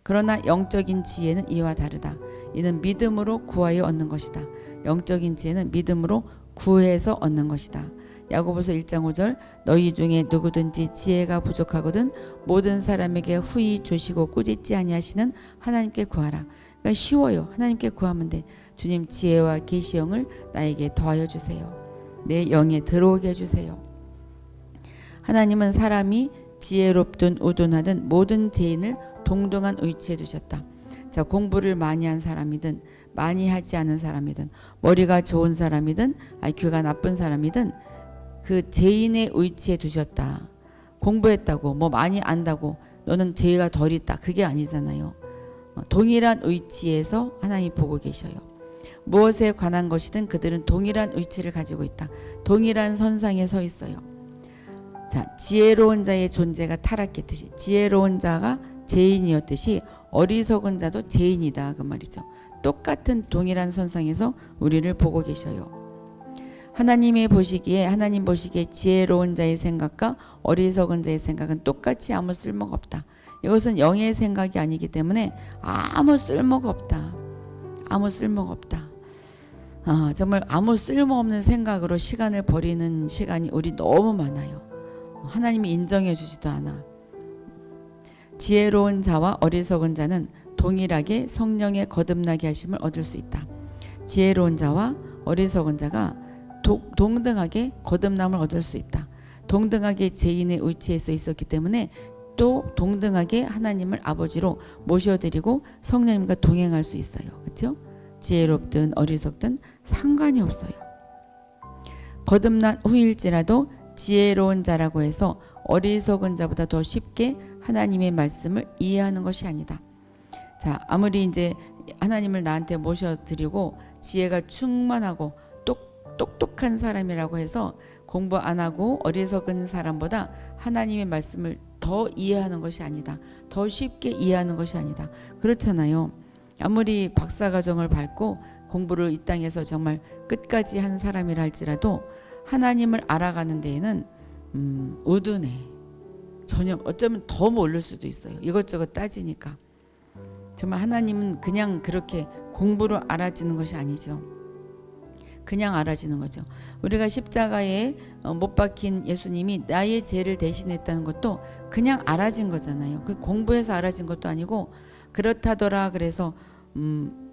그러나 영적인 지혜는 이와 다르다. 이는 믿음으로 구하여 얻는 것이다. 영적인 지혜는 믿음으로 구해서 얻는 것이다. 야고보서 1장 5절 너희 중에 누구든지 지혜가 부족하거든 모든 사람에게 후히 주시고 꾸짖지 아니하시는 하나님께 구하라. 그러니까 쉬워요. 하나님께 구하면 돼. 주님 지혜와 계시형을 나에게 더하여 주세요. 내 영에 들어오게 해주세요. 하나님은 사람이 지혜롭든 우둔하든 모든 죄인을 동등한 위치에 두셨다. 자, 공부를 많이 한 사람이든 많이 하지 않은 사람이든 머리가 좋은 사람이든 IQ가 나쁜 사람이든 그 죄인의 위치에 두셨다. 공부했다고 뭐 많이 안다고 너는 죄가 덜 있다. 그게 아니잖아요. 동일한 위치에서 하나님 보고 계셔요. 무엇에 관한 것이든 그들은 동일한 위치를 가지고 있다. 동일한 선상에 서 있어요. 자, 지혜로운 자의 존재가 타락했듯이 지혜로운 자가 죄인이었듯이 어리석은 자도 죄인이다. 그 말이죠. 똑같은 동일한 선상에서 우리를 보고 계셔요. 하나님 보시기에 지혜로운 자의 생각과 어리석은 자의 생각은 똑같이 아무 쓸모가 없다. 이것은 영의 생각이 아니기 때문에 아무 쓸모가 없다. 아무 쓸모가 없다. 정말 아무 쓸모없는 생각으로 시간을 버리는 시간이 우리 너무 많아요. 하나님이 인정해 주지도 않아. 지혜로운 자와 어리석은 자는 동일하게 성령의 거듭나게 하심을 얻을 수 있다. 지혜로운 자와 어리석은 자가 동등하게 거듭남을 얻을 수 있다. 동등하게 죄인의 위치에 서 있었기 때문에 또 동등하게 하나님을 아버지로 모셔드리고 성령님과 동행할 수 있어요. 그렇죠? 지혜롭든 어리석든 상관이 없어요. 거듭난 후일지라도 지혜로운 자라고 해서 어리석은 자보다 더 쉽게 하나님의 말씀을 이해하는 것이 아니다. 자, 아무리 이제 하나님을 나한테 모셔드리고 지혜가 충만하고 똑똑한 사람이라고 해서 공부 안 하고 어리석은 사람보다 하나님의 말씀을 더 이해하는 것이 아니다. 더 쉽게 이해하는 것이 아니다. 그렇잖아요. 아무리 박사과정을 밟고 공부를 이 땅에서 정말 끝까지 한 사람이라 할지라도 하나님을 알아가는 데에는 우둔해. 전혀 어쩌면 더 모를 수도 있어요. 이것저것 따지니까. 정말 하나님은 그냥 그렇게 공부로 알아지는 것이 아니죠. 그냥 알아지는 거죠. 우리가 십자가에 못 박힌 예수님이 나의 죄를 대신했다는 것도 그냥 알아진 거잖아요. 그 공부해서 알아진 것도 아니고 그렇다더라 그래서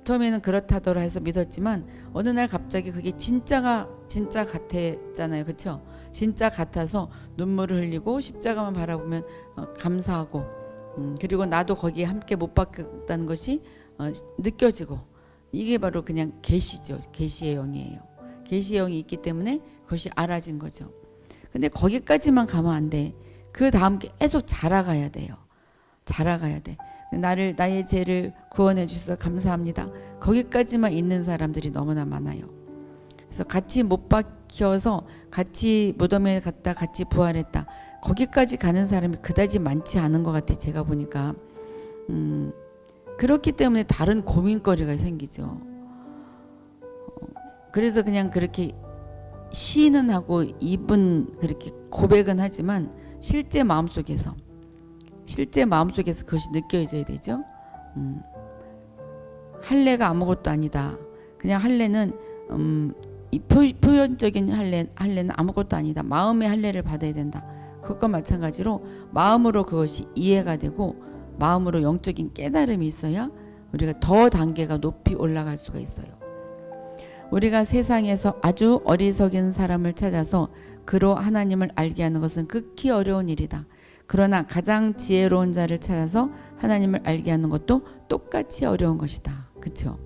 처음에는 그렇다더라 해서 믿었지만 어느 날 갑자기 그게 진짜 같았잖아요. 그렇죠? 진짜 같아서 눈물을 흘리고 십자가만 바라보면 감사하고 그리고 나도 거기에 함께 못 박혔다는 것이 느껴지고 이게 바로 그냥 계시죠. 계시의 영이에요. 계시의 영이 있기 때문에 그것이 알아진 거죠. 근데 거기까지만 가면 안 돼. 그 다음 계속 자라가야 돼요. 자라가야 돼. 나의 죄를 구원해 주셔서 감사합니다. 거기까지만 있는 사람들이 너무나 많아요. 그래서 같이 못 박혀서 같이 무덤에 갔다 같이 부활했다. 거기까지 가는 사람이 그다지 많지 않은 것 같아요. 제가 보니까. 그렇기 때문에 다른 고민거리가 생기죠. 그래서 그냥 그렇게 시인은 하고 입은 그렇게 고백은 하지만 실제 마음속에서 그것이 느껴져야 되죠. 할례가 아무것도 아니다. 그냥 할례는 이 표현적인 할례는 아무것도 아니다. 마음의 할례를 받아야 된다. 그것과 마찬가지로 마음으로 그것이 이해가 되고 마음으로 영적인 깨달음이 있어야 우리가 더 단계가 높이 올라갈 수가 있어요. 우리가 세상에서 아주 어리석은 사람을 찾아서 그로 하나님을 알게 하는 것은 극히 어려운 일이다. 그러나 가장 지혜로운 자를 찾아서 하나님을 알게 하는 것도 똑같이 어려운 것이다. 그렇죠?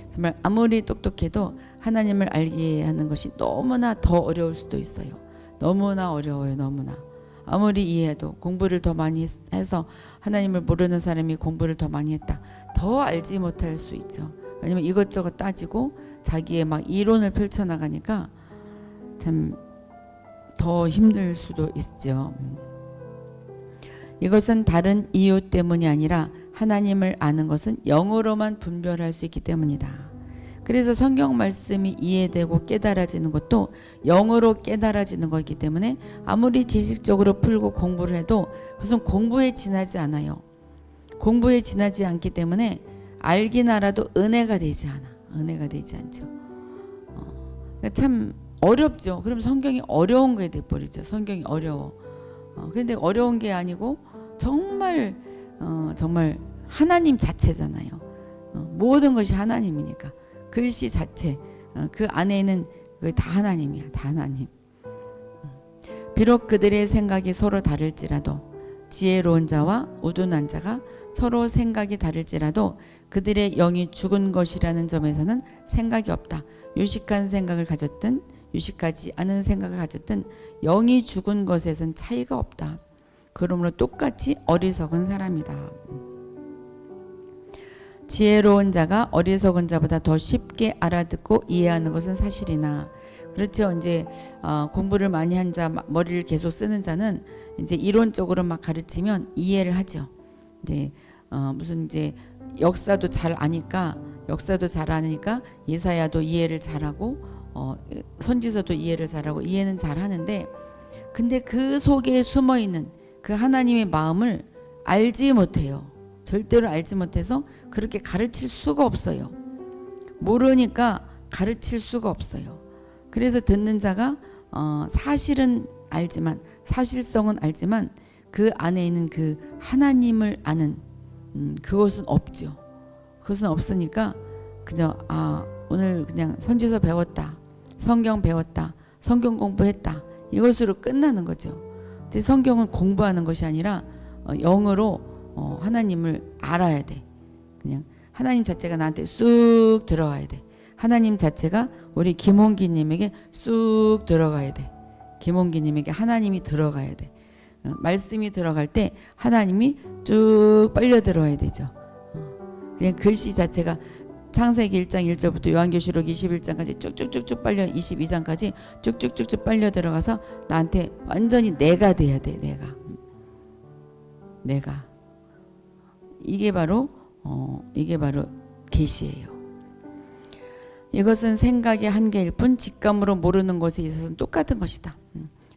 정말 아무리 똑똑해도 하나님을 알게 하는 것이 너무나 더 어려울 수도 있어요. 너무나 어려워요. 너무나. 아무리 이해해도 공부를 더 많이 해서 하나님을 모르는 사람이 공부를 더 많이 했다. 더 알지 못할 수 있죠. 왜냐면 이것저것 따지고 자기의 막 이론을 펼쳐나가니까 참 더 힘들 수도 있죠. 이것은 다른 이유 때문이 아니라 하나님을 아는 것은 영으로만 분별할 수 있기 때문이다. 그래서 성경 말씀이 이해되고 깨달아지는 것도 영으로 깨달아지는 것이기 때문에 아무리 지식적으로 풀고 공부를 해도 그것은 공부에 지나지 않아요. 공부에 지나지 않기 때문에 알긴 알아도 은혜가 되지 않아. 은혜가 되지 않죠. 그러니까 참 어렵죠. 그럼 성경이 어려운 게 돼버리죠. 성경이 어려워. 그런데 어려운 게 아니고 정말 하나님 자체잖아요. 모든 것이 하나님이니까. 글씨 자체 그 안에는 다 하나님이야. 다 하나님. 비록 그들의 생각이 서로 다를지라도 지혜로운 자와 우둔한 자가 서로 생각이 다를지라도 그들의 영이 죽은 것이라는 점에서는 생각이 없다. 유식한 생각을 가졌든 유식하지 않은 생각을 가졌든 영이 죽은 것에선 차이가 없다. 그러므로 똑같이 어리석은 사람이다. 지혜로운 자가 어리석은 자보다 더 쉽게 알아듣고 이해하는 것은 사실이나 그렇죠. 이제 공부를 많이 한 자, 머리를 계속 쓰는 자는 이제 이론적으로 막 가르치면 이해를 하죠. 이제 무슨 이제 역사도 잘 아니까 예사야도 이해를 잘하고 선지서도 이해를 잘하고 이해는 잘하는데 근데 그 속에 숨어 있는 그 하나님의 마음을 알지 못해요. 절대로 알지 못해서 그렇게 가르칠 수가 없어요. 모르니까 가르칠 수가 없어요. 그래서 듣는 자가 사실은 알지만 사실성은 알지만 그 안에 있는 그 하나님을 아는 그것은 없죠. 그것은 없으니까 그저 오늘 그냥 선지서 배웠다. 성경 배웠다. 성경 공부했다. 이것으로 끝나는 거죠. 근데 성경은 공부하는 것이 아니라 영으로 하나님을 알아야 돼. 그냥 하나님 자체가 나한테 쑥 들어가야 돼. 하나님 자체가 우리 김홍기님에게 쑥 들어가야 돼. 김홍기님에게 하나님이 들어가야 돼. 말씀이 들어갈 때 하나님이 쭉 빨려 들어와야 되죠. 그냥 글씨 자체가 창세기 1장 1절부터 요한계시록 21장까지 쭉쭉쭉쭉 빨려 22장까지 쭉쭉쭉쭉 빨려 들어가서 나한테 완전히 내가 돼야 돼. 내가 이게 바로 계시예요. 이것은 생각의 한계일 뿐 직감으로 모르는 것에 있어서는 똑같은 것이다.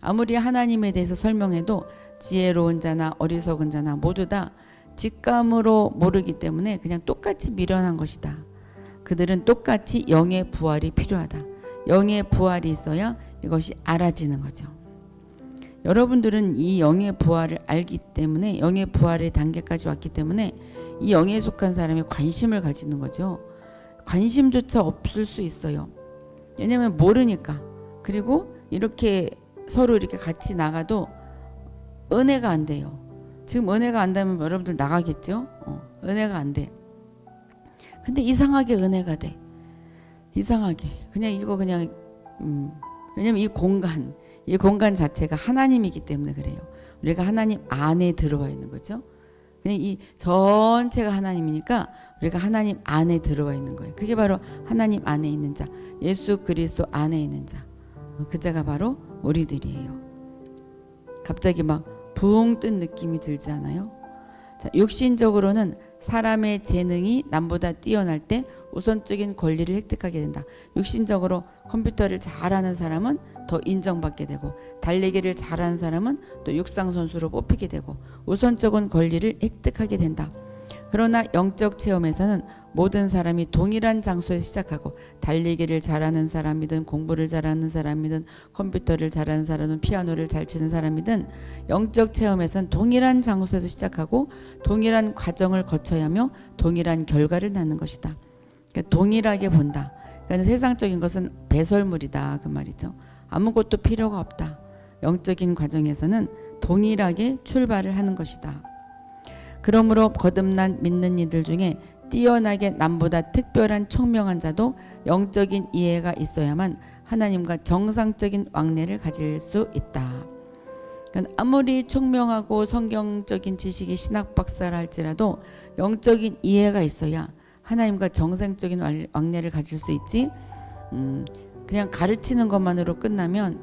아무리 하나님에 대해서 설명해도 지혜로운 자나 어리석은 자나 모두 다 직감으로 모르기 때문에 그냥 똑같이 미련한 것이다. 그들은 똑같이 영의 부활이 필요하다. 영의 부활이 있어야 이것이 알아지는 거죠. 여러분들은 이 영의 부활을 알기 때문에 영의 부활의 단계까지 왔기 때문에 이 영에 속한 사람이 관심을 가지는 거죠. 관심조차 없을 수 있어요. 왜냐하면 모르니까. 그리고 이렇게 서로 이렇게 같이 나가도 은혜가 안 돼요. 지금 은혜가 안 되면 여러분들 나가겠죠? 은혜가 안 돼. 근데 이상하게 은혜가 돼. 이상하게. 왜냐면 이 공간 자체가 하나님이기 때문에 그래요. 우리가 하나님 안에 들어와 있는 거죠. 그냥 이 전체가 하나님이니까 우리가 하나님 안에 들어와 있는 거예요. 그게 바로 하나님 안에 있는 자, 예수 그리스도 안에 있는 자. 그 자가 바로 우리들이에요. 갑자기 막 붕 뜬 느낌이 들지 않아요? 자, 육신적으로는 사람의 재능이 남보다 뛰어날 때 우선적인 권리를 획득하게 된다. 육신적으로 컴퓨터를 잘하는 사람은 더 인정받게 되고, 달리기를 잘하는 사람은 또 육상 선수로 뽑히게 되고, 우선적인 권리를 획득하게 된다. 그러나 영적 체험에서는 모든 사람이 동일한 장소에서 시작하고, 달리기를 잘하는 사람이든 공부를 잘하는 사람이든 컴퓨터를 잘하는 사람이든 피아노를 잘 치는 사람이든 영적 체험에서는 동일한 장소에서 시작하고 동일한 과정을 거쳐야 하며 동일한 결과를 낳는 것이다. 그러니까 동일하게 본다. 그러니까 세상적인 것은 배설물이다 그 말이죠. 아무것도 필요가 없다. 영적인 과정에서는 동일하게 출발을 하는 것이다. 그러므로 거듭난 믿는 이들 중에 뛰어나게 남보다 특별한 총명한 자도 영적인 이해가 있어야만 하나님과 정상적인 왕래를 가질 수 있다. 그러니까 아무리 총명하고 성경적인 지식이 신학 박사라 할지라도 영적인 이해가 있어야 하나님과 정상적인 왕래를 가질 수 있지. 그냥 가르치는 것만으로 끝나면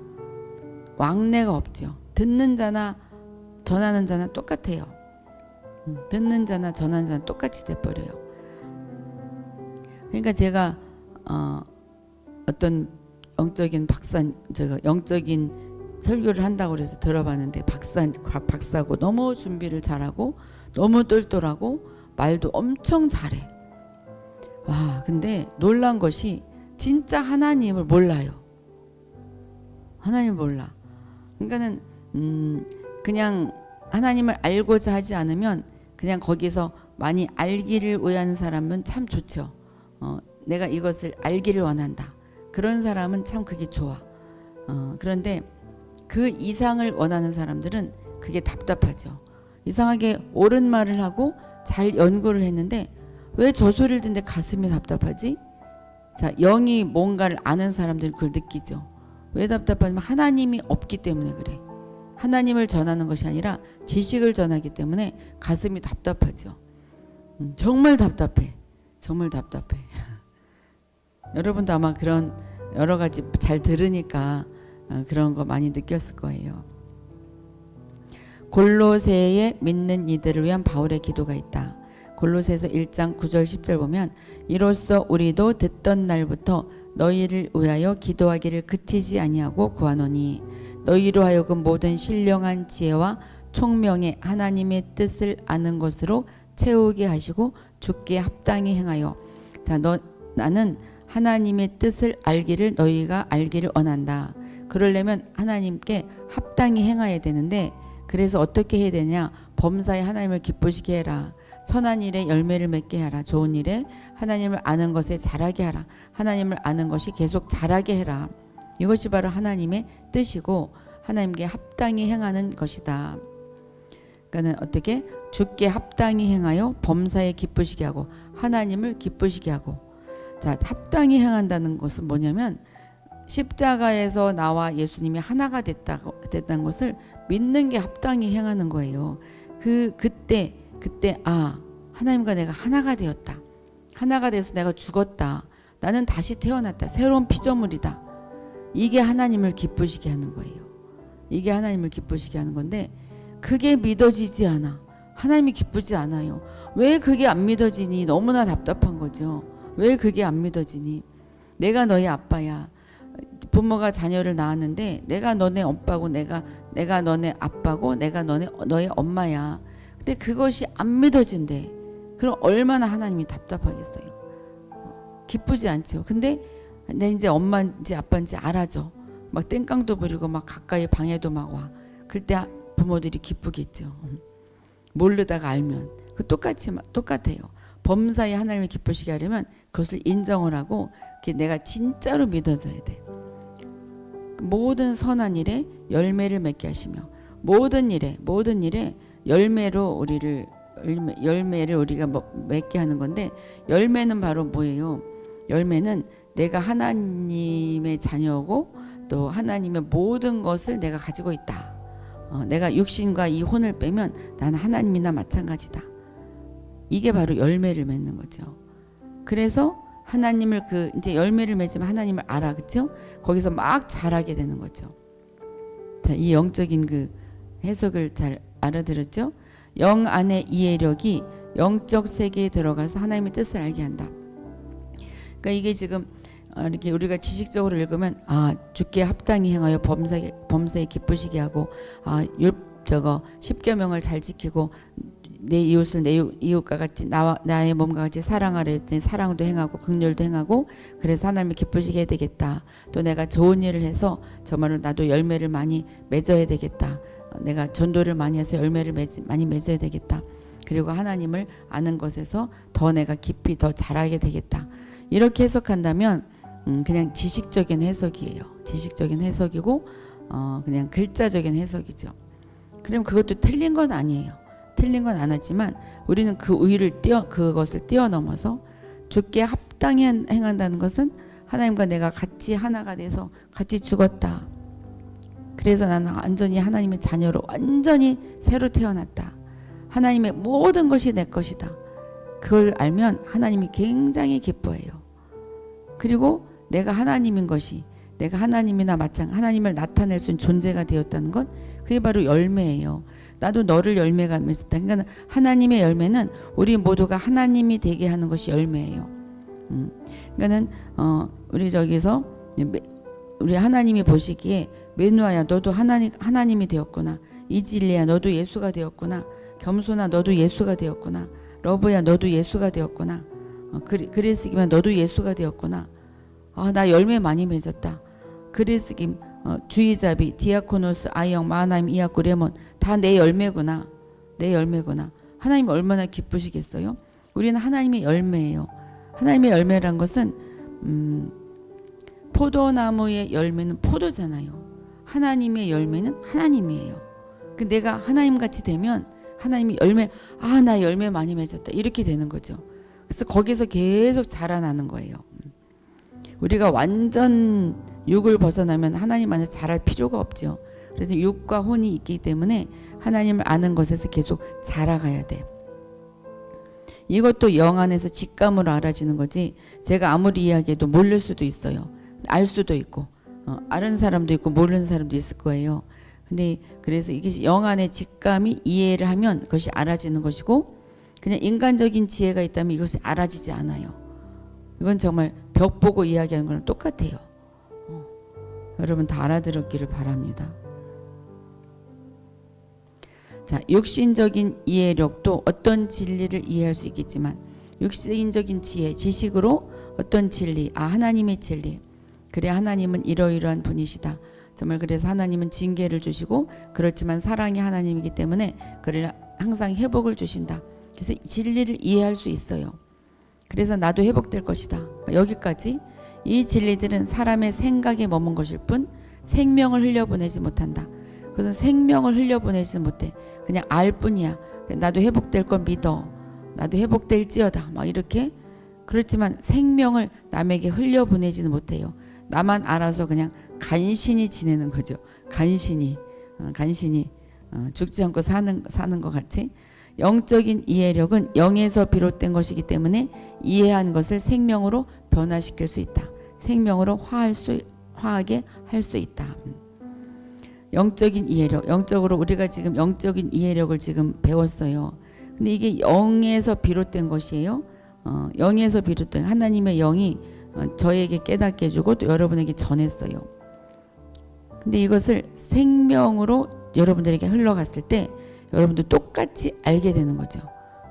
왕래가 없죠. 듣는 자나 전하는 자나 똑같아요. 듣는 자나 전하는 자나 똑같이 돼버려요. 그러니까 제가 어떤 영적인 제가 영적인 설교를 한다고 그래서 들어봤는데 박사고 너무 준비를 잘하고 너무 똘똘하고 말도 엄청 잘해. 와, 근데 놀란 것이 진짜 하나님을 몰라요. 하나님을 몰라. 그러니까는 그냥 하나님을 알고자 하지 않으면 그냥 거기서 많이 알기를 위한 사람은 참 좋죠. 내가 이것을 알기를 원한다. 그런 사람은 참 그게 좋아. 그런데 그 이상을 원하는 사람들은 그게 답답하죠. 이상하게 옳은 말을 하고 잘 연구를 했는데 왜 저 소리를 듣는데 가슴이 답답하지? 자, 영이 뭔가를 아는 사람들은 그걸 느끼죠. 왜 답답하냐면 하나님이 없기 때문에 그래. 하나님을 전하는 것이 아니라 지식을 전하기 때문에 가슴이 답답하죠. 정말 답답해. 정말 답답해. 여러분도 아마 그런 여러 가지 잘 들으니까 그런 거 많이 느꼈을 거예요. 골로새에 믿는 이들을 위한 바울의 기도가 있다. 골로새서 1장 9절 10절 보면 이로써 우리도 듣던 날부터 너희를 위하여 기도하기를 그치지 아니하고 구하노니 너희로 하여금 모든 신령한 지혜와 총명의 하나님의 뜻을 아는 것으로 채우게 하시고 주께 합당히 행하여. 자, 나는 하나님의 뜻을 알기를 너희가 알기를 원한다. 그러려면 하나님께 합당히 행해야 되는데, 그래서 어떻게 해야 되냐? 범사에 하나님을 기쁘시게 해라. 선한 일에 열매를 맺게 하라. 좋은 일에 하나님을 아는 것에 자라게 하라. 하나님을 아는 것이 계속 자라게 해라. 이것이 바로 하나님의 뜻이고 하나님께 합당히 행하는 것이다. 그러니까 어떻게? 주께 합당히 행하여 범사에 기쁘시게 하고 하나님을 기쁘시게 하고. 자, 합당히 행한다는 것은 뭐냐면 십자가에서 나와 예수님이 하나가 됐다는 것을 믿는 게 합당히 행하는 거예요. 그때 하나님과 내가 하나가 되었다. 하나가 돼서 내가 죽었다. 나는 다시 태어났다. 새로운 피조물이다. 이게 하나님을 기쁘시게 하는 거예요. 이게 하나님을 기쁘시게 하는 건데 그게 믿어지지 않아. 하나님이 기쁘지 않아요. 왜 그게 안 믿어지니? 너무나 답답한 거죠. 왜 그게 안 믿어지니? 내가 너희 아빠야. 부모가 자녀를 낳았는데 내가 너네 오빠고 내가 너네 아빠고 내가 너의 엄마야. 근데 그것이 안 믿어진대. 그럼 얼마나 하나님이 답답하겠어요. 기쁘지 않죠. 근데 내 이제 엄마인지 아빠인지 알아줘. 막 땡깡도 부리고 막 가까이 방에도 막 와. 그때 부모들이 기쁘겠죠. 모르다가 알면. 그 똑같아요. 범사에 하나님을 기쁘시게 하려면 그것을 인정을 하고 내가 진짜로 믿어져야 돼. 모든 선한 일에 열매를 맺게 하시며 모든 일에 열매를 우리가 맺게 하는 건데, 열매는 바로 뭐예요? 열매는 내가 하나님의 자녀고 또 하나님의 모든 것을 내가 가지고 있다. 내가 육신과 이 혼을 빼면 난 하나님이나 마찬가지다. 이게 바로 열매를 맺는 거죠. 그래서 하나님을 이제 열매를 맺으면 하나님을 알아, 그렇죠? 거기서 막 자라게 되는 거죠. 자, 이 영적인 해석을 잘 알아들었죠? 영 안에 이해력이 영적 세계에 들어가서 하나님의 뜻을 알게 한다. 그러니까 이게 지금 이렇게 우리가 지식적으로 읽으면 주께 합당히 행하여 범사에 기쁘시게 하고 십계명을 잘 지키고 내 이웃을 내 이웃과 같이 나의 몸과 같이 사랑하려 했더니 사랑도 행하고 긍휼도 행하고 그래서 하나님을 기쁘시게 해야 되겠다. 또 내가 좋은 일을 해서 정말로 나도 열매를 많이 맺어야 되겠다. 내가 전도를 많이 해서 열매를 많이 맺어야 되겠다. 그리고 하나님을 아는 것에서 더 내가 깊이 더 잘하게 되겠다. 이렇게 해석한다면 그냥 지식적인 해석이에요. 지식적인 해석이고 그냥 글자적인 해석이죠. 그럼 그것도 틀린 건 아니에요. 틀린 건 안 하지만 우리는 그것을 뛰어넘어서 주께 합당히 행한다는 것은 하나님과 내가 같이 하나가 돼서 같이 죽었다. 그래서 나는 완전히 하나님의 자녀로 완전히 새로 태어났다. 하나님의 모든 것이 내 것이다. 그걸 알면 하나님이 굉장히 기뻐해요. 그리고 내가 하나님인 것이 내가 하나님이나 하나님을 나타낼 수 있는 존재가 되었다는 것, 그게 바로 열매예요. 나도 너를 열매가 맺었다. 그러니까 하나님의 열매는 우리 모두가 하나님이 되게 하는 것이 열매예요. 그러니까는 우리 저기서 우리 하나님이 보시기에 메누아야 너도 하나님이 되었구나. 이질리야 너도 예수가 되었구나. 겸손아 너도 예수가 되었구나. 러브야 너도 예수가 되었구나. 그리스기만 너도 예수가 되었구나. 나 열매 많이 맺었다. 그리스김 주의자비 디아코노스 아이영 마하나임 이아쿠 레몬 다 내 열매구나. 내 열매구나. 하나님 얼마나 기쁘시겠어요? 우리는 하나님의 열매예요. 하나님의 열매란 것은 포도나무의 열매는 포도잖아요. 하나님의 열매는 하나님이에요. 내가 하나님같이 되면 하나님이 열매 나 열매 많이 맺었다 이렇게 되는 거죠. 그래서 거기서 계속 자라나는 거예요. 우리가 완전 육을 벗어나면 하나님 안에서 자랄 필요가 없죠. 그래서 육과 혼이 있기 때문에 하나님을 아는 것에서 계속 자라가야 돼. 이것도 영 안에서 직감으로 알아지는 거지 제가 아무리 이야기해도 모를 수도 있어요. 알 수도 있고 아는 사람도 있고 모르는 사람도 있을 거예요. 근데 그래서 이게 영 안의 직감이 이해를 하면 그것이 알아지는 것이고 그냥 인간적인 지혜가 있다면 이것이 알아지지 않아요. 이건 정말 벽 보고 이야기하는 거랑 똑같아요. 여러분 다 알아들었기를 바랍니다. 자, 육신적인 이해력도 어떤 진리를 이해할 수 있겠지만 육신적인 지혜, 지식으로 어떤 진리, 하나님의 진리. 그래 하나님은 이러이러한 분이시다. 정말 그래서 하나님은 징계를 주시고 그렇지만 사랑이 하나님이기 때문에 그를 항상 회복을 주신다. 그래서 진리를 이해할 수 있어요. 그래서 나도 회복될 것이다. 여기까지 이 진리들은 사람의 생각에 머문 것일 뿐 생명을 흘려보내지 못한다. 그것은 생명을 흘려보내지 못해. 그냥 알 뿐이야. 나도 회복될 건 믿어. 나도 회복될지어다. 막 이렇게. 그렇지만 생명을 남에게 흘려보내지는 못해요. 나만 알아서 그냥 간신히 지내는 거죠. 간신히 죽지 않고 사는 것 같이. 영적인 이해력은 영에서 비롯된 것이기 때문에 이해한 것을 생명으로 변화시킬 수 있다. 생명으로 화하게 할 수 있다. 영적인 이해력, 영적으로 우리가 지금 영적인 이해력을 지금 배웠어요. 근데 이게 영에서 비롯된 것이에요. 영에서 비롯된 하나님의 영이 저에게 깨닫게 해주고 또 여러분에게 전했어요. 근데 이것을 생명으로 여러분들에게 흘러갔을 때 여러분도 똑같이 알게 되는 거죠.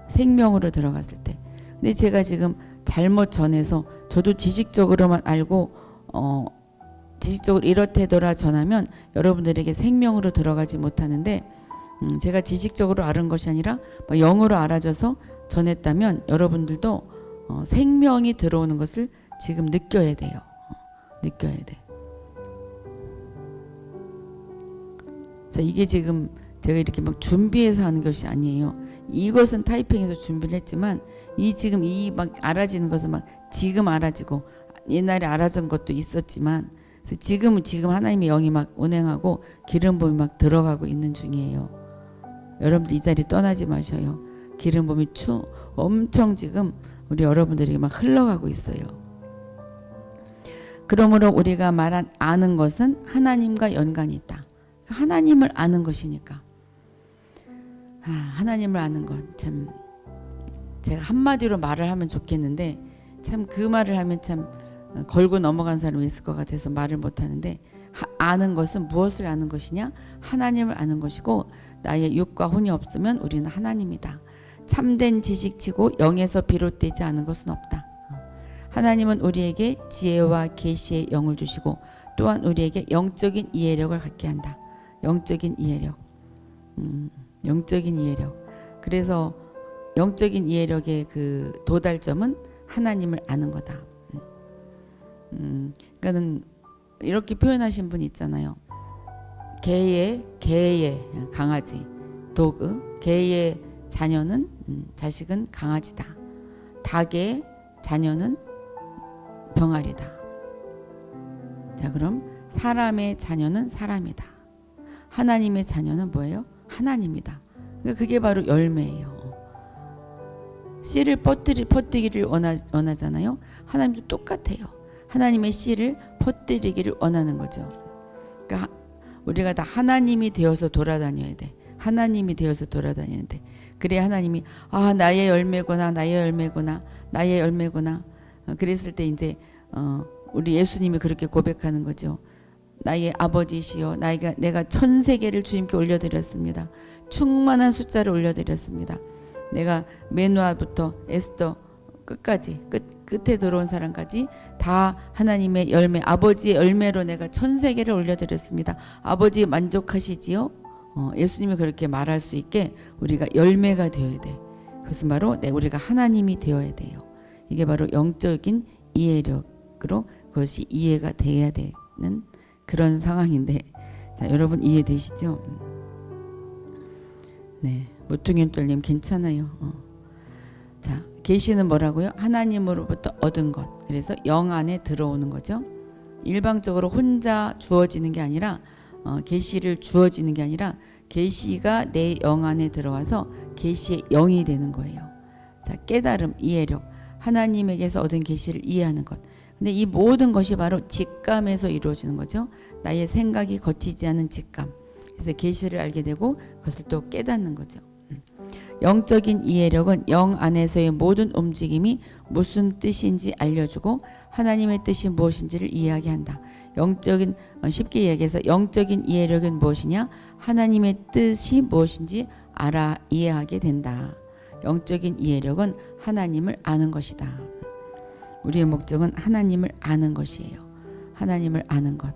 생명으로 들어갔을 때. 근데 제가 지금 잘못 전해서 저도 지식적으로만 알고 지식적으로 이렇대더라 전하면 여러분들에게 생명으로 들어가지 못하는데 제가 지식적으로 알은 것이 아니라 영으로 알아져서 전했다면 여러분들도 생명이 들어오는 것을 지금 느껴야 돼요. 느껴야 돼. 자, 이게 지금 제가 이렇게 막 준비해서 하는 것이 아니에요. 이것은 타이핑해서 준비를 했지만 지금 막 알아지는 것은 막 지금 알아지고 옛날에 알아진 것도 있었지만 그래서 지금 하나님의 영이 막 운행하고 기름 부음이 막 들어가고 있는 중이에요. 여러분들 이 자리 떠나지 마셔요. 기름 부음이 엄청 지금 우리 여러분들에게 막 흘러가고 있어요. 그러므로 우리가 말한 아는 것은 하나님과 연관이 있다. 하나님을 아는 것이니까. 하나님을 아는 것 참 제가 한마디로 말을 하면 좋겠는데 참 그 말을 하면 참 걸고 넘어간 사람이 있을 것 같아서 말을 못하는데, 아는 것은 무엇을 아는 것이냐? 하나님을 아는 것이고, 나의 육과 혼이 없으면 우리는 하나님이다. 참된 지식치고 영에서 비롯되지 않은 것은 없다. 하나님은 우리에게 지혜와 계시의 영을 주시고 또한 우리에게 영적인 이해력을 갖게 한다. 영적인 이해력. 영적인 이해력. 그래서 영적인 이해력의 그 도달점은 하나님을 아는 거다. 그러니까는 이렇게 표현하신 분 있잖아요. 개의 강아지, 도그. 개의 자녀는 자식은 강아지다. 닭의 자녀는 병아리다. 자, 그럼 사람의 자녀는 사람이다. 하나님의 자녀는 뭐예요? 하나님이다. 그러니까 그게 바로 열매예요. 씨를 퍼뜨기를 원하잖아요. 하나님도 똑같아요. 하나님의 씨를 퍼뜨리기를 원하는 거죠. 그러니까 우리가 다 하나님이 되어서 돌아다녀야 돼. 하나님이 되어서 돌아다니는데, 그래야 하나님이 나의 열매구나, 나의 열매구나, 나의 열매구나. 그랬을 때 이제 우리 예수님이 그렇게 고백하는 거죠. 나의 아버지시여, 내가 천세계를 주님께 올려드렸습니다. 충만한 숫자를 올려드렸습니다. 내가 메누아부터 에스더 끝까지 끝에 들어온 사람까지 다 하나님의 열매, 아버지의 열매로 내가 천세계를 올려드렸습니다. 아버지 만족하시지요? 예수님이 그렇게 말할 수 있게 우리가 열매가 되어야 돼. 그것은 바로 우리가 하나님이 되어야 돼요. 이게 바로 영적인 이해력으로 그것이 이해가 돼야 되는 그런 상황인데, 자, 여러분 이해되시죠? 네, 무퉁윤돌님 괜찮아요. 자, 계시는 뭐라고요? 하나님으로부터 얻은 것. 그래서 영 안에 들어오는 거죠. 일방적으로 혼자 주어지는 게 아니라, 계시를 주어지는 게 아니라 계시가 내 영 안에 들어와서 계시의 영이 되는 거예요. 자, 깨달음, 이해력, 하나님에게서 얻은 계시를 이해하는 것. 근데 이 모든 것이 바로 직감에서 이루어지는 거죠. 나의 생각이 거치지 않은 직감. 그래서 계시를 알게 되고 그것을 또 깨닫는 거죠. 영적인 이해력은 영 안에서의 모든 움직임이 무슨 뜻인지 알려주고 하나님의 뜻이 무엇인지를 이해하게 한다. 쉽게 이야기해서 영적인 이해력은 무엇이냐? 하나님의 뜻이 무엇인지 알아 이해하게 된다. 영적인 이해력은 하나님을 아는 것이다. 우리의 목적은 하나님을 아는 것이에요. 하나님을 아는 것.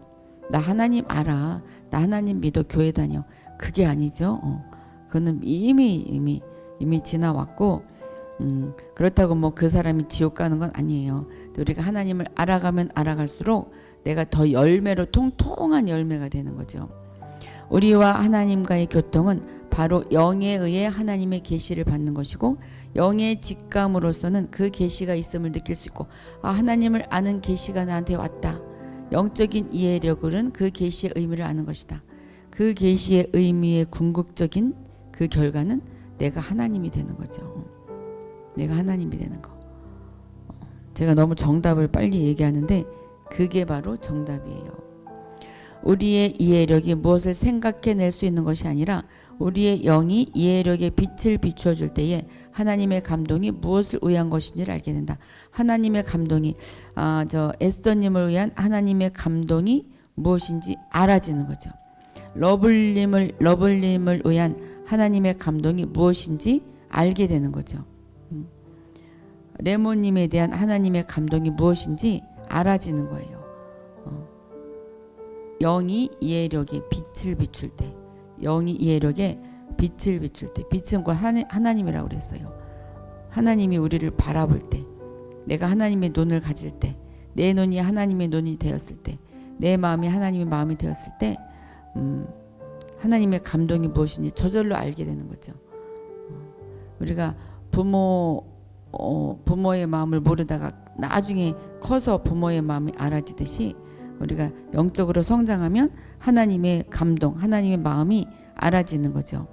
나 하나님 알아. 나 하나님 믿어 교회 다녀. 그게 아니죠. 그거는 이미 지나왔고, 그렇다고 뭐 그 사람이 지옥 가는 건 아니에요. 우리가 하나님을 알아가면 알아갈수록 내가 더 열매로 통통한 열매가 되는 거죠. 우리와 하나님과의 교통은 바로 영에 의해 하나님의 계시를 받는 것이고, 영의 직감으로서는 그 계시가 있음을 느낄 수 있고, 하나님을 아는 계시가 나한테 왔다. 영적인 이해력으로는 그 계시의 의미를 아는 것이다. 그 계시의 의미의 궁극적인 그 결과는 내가 하나님이 되는 거죠. 내가 하나님이 되는 거. 제가 너무 정답을 빨리 얘기하는데 그게 바로 정답이에요. 우리의 이해력이 무엇을 생각해낼 수 있는 것이 아니라 우리의 영이 이해력의 빛을 비추어줄 때에 하나님의 감동이 무엇을 위한 것인지를 알게 된다. 하나님의 감동이 에스더님을 위한 하나님의 감동이 무엇인지 알아지는 거죠. 러블님을 위한 하나님의 감동이 무엇인지 알게 되는 거죠. 레모님에 대한 하나님의 감동이 무엇인지 알아지는 거예요. 영이 이해력에 빛을 비출 때, 영이 이해력에 빛을 비출 때, 빛은 곧 하나님이라고 그랬어요. 하나님이 우리를 바라볼 때, 내가 하나님의 눈을 가질 때, 내 눈이 하나님의 눈이 되었을 때, 내 마음이 하나님의 마음이 되었을 때, 하나님의 감동이 무엇인지 저절로 알게 되는 거죠. 우리가 부모의 마음을 모르다가 나중에 커서 부모의 마음이 알아지듯이 우리가 영적으로 성장하면 하나님의 감동, 하나님의 마음이 알아지는 거죠.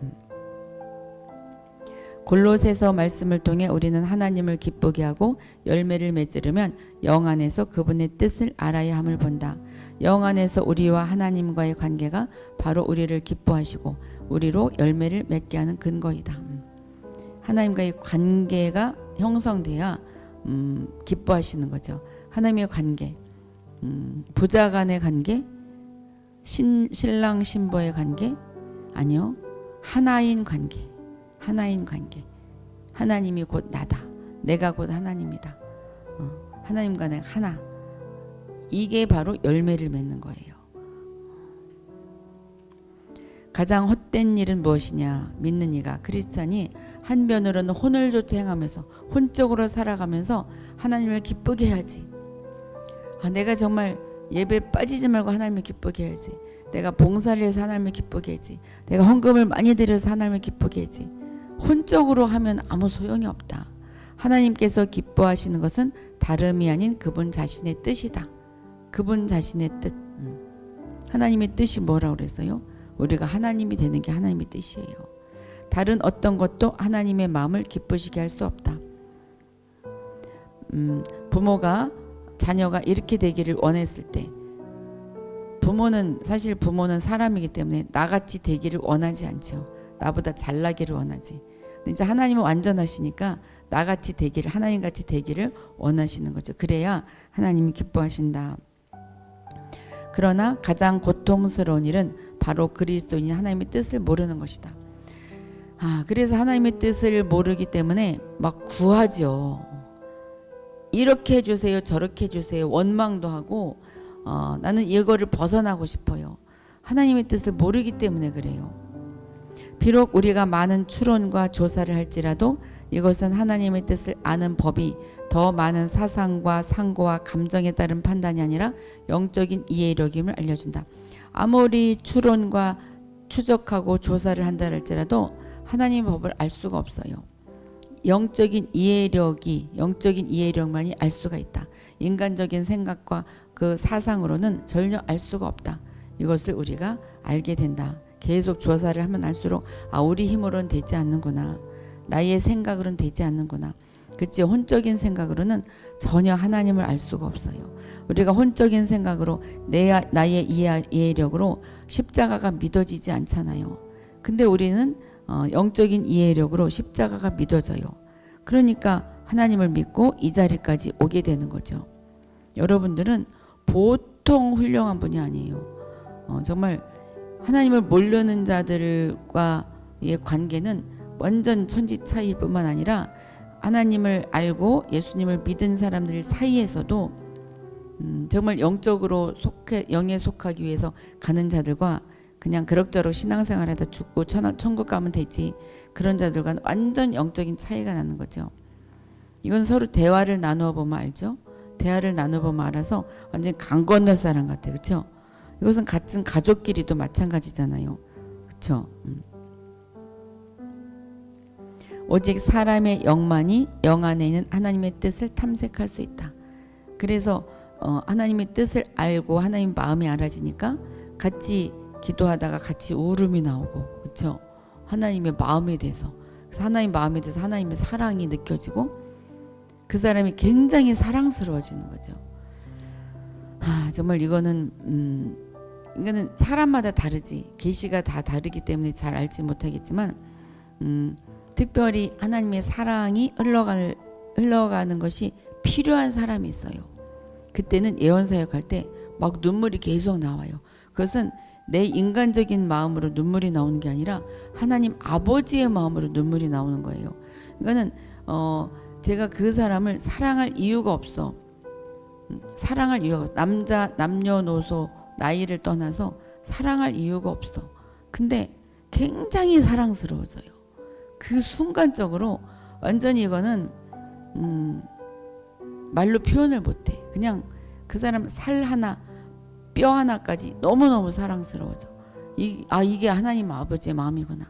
골로새서 말씀을 통해 우리는 하나님을 기쁘게 하고 열매를 맺으려면 영 안에서 그분의 뜻을 알아야 함을 본다. 영 안에서 우리와 하나님과의 관계가 바로 우리를 기뻐하시고 우리로 열매를 맺게 하는 근거이다. 하나님과의 관계가 형성돼야 기뻐하시는 거죠. 하나님의 관계, 부자 간의 관계, 신랑 신부의 관계, 아니요, 하나인 관계. 하나인 관계. 하나님이 곧 나다. 내가 곧 하나님이다. 하나님과 내가 하나. 이게 바로 열매를 맺는 거예요. 가장 헛된 일은 무엇이냐? 믿는 이가 크리스찬이 한편으로는 혼을 조차 행하면서 혼적으로 살아가면서 하나님을 기쁘게 해야지. 내가 정말 예배에 빠지지 말고 하나님을 기쁘게 해야지. 내가 봉사를 해서 하나님을 기쁘게 해야지. 내가 헌금을 많이 드려서 하나님을 기쁘게 해야지. 혼적으로 하면 아무 소용이 없다. 하나님께서 기뻐하시는 것은 다름이 아닌 그분 자신의 뜻이다. 그분 자신의 뜻. 하나님의 뜻이 뭐라고 그랬어요? 우리가 하나님이 되는 게 하나님의 뜻이에요. 다른 어떤 것도 하나님의 마음을 기쁘시게 할 수 없다. 부모가 자녀가 이렇게 되기를 원했을 때 사실 부모는 사람이기 때문에 나같이 되기를 원하지 않죠. 나보다 잘나기를 원하지. 근데 이제 하나님은 완전하시니까 나같이 되기를, 하나님같이 되기를 원하시는 거죠. 그래야 하나님이 기뻐하신다. 그러나 가장 고통스러운 일은 바로 그리스도인이 하나님의 뜻을 모르는 것이다. 그래서 하나님의 뜻을 모르기 때문에 막 구하죠. 이렇게 해주세요, 저렇게 해주세요, 원망도 하고 나는 이거를 벗어나고 싶어요. 하나님의 뜻을 모르기 때문에 그래요. 비록 우리가 많은 추론과 조사를 할지라도 이것은 하나님의 뜻을 아는 법이 더 많은 사상과 상고와 감정에 따른 판단이 아니라 영적인 이해력임을 알려준다. 아무리 추론과 추적하고 조사를 한다 할지라도 하나님의 법을 알 수가 없어요. 영적인 이해력만이 알 수가 있다. 인간적인 생각과 그 사상으로는 전혀 알 수가 없다. 이것을 우리가 알게 된다. 계속 조사를 하면 알수록 우리 힘으로는 되지 않는구나. 나의 생각으로는 되지 않는구나. 그치? 혼적인 생각으로는 전혀 하나님을 알 수가 없어요. 우리가 혼적인 생각으로 나의 이해력으로 십자가가 믿어지지 않잖아요. 근데 우리는 영적인 이해력으로 십자가가 믿어져요. 그러니까 하나님을 믿고 이 자리까지 오게 되는 거죠. 여러분들은 보통 훌륭한 분이 아니에요. 정말 하나님을 모르는 자들과의 관계는 완전 천지 차이일 뿐만 아니라 하나님을 알고 예수님을 믿은 사람들 사이에서도 정말 영적으로 영에 속하기 위해서 가는 자들과 그냥 그럭저럭 신앙생활하다 죽고 천국 가면 되지, 그런 자들과는 완전 영적인 차이가 나는 거죠. 이건 서로 대화를 나누어 보면 알죠. 대화를 나눠보면 알아서 완전히 강 건널 사람 같아. 그렇죠? 이것은 같은 가족끼리도 마찬가지잖아요. 그렇죠? 오직 사람의 영만이 영 안에 있는 하나님의 뜻을 탐색할 수 있다. 그래서 하나님의 뜻을 알고 하나님 마음이 알아지니까 같이 기도하다가 같이 울음이 나오고, 그렇죠? 하나님의 마음에 대해서. 그래서 하나님 마음에 대해서 하나님의 사랑이 느껴지고 그 사람이 굉장히 사랑스러워지는 거죠. 정말 이거는 사람마다 다르지. 계시가 다 다르기 때문에 잘 알지 못하겠지만 특별히 하나님의 사랑이 흘러가는 것이 필요한 사람이 있어요. 그때는 예언사역 할 때 막 눈물이 계속 나와요. 그것은 내 인간적인 마음으로 눈물이 나오는 게 아니라 하나님 아버지의 마음으로 눈물이 나오는 거예요. 이거는 제가 그 사람을 사랑할 이유가 없어. 사랑할 이유가 없어. 남녀노소 나이를 떠나서 사랑할 이유가 없어. 근데 굉장히 사랑스러워져요. 그 순간적으로 완전히 이거는 말로 표현을 못해. 그냥 그 사람 살 하나 뼈 하나까지 너무너무 사랑스러워져. 이게 하나님 아버지의 마음이구나.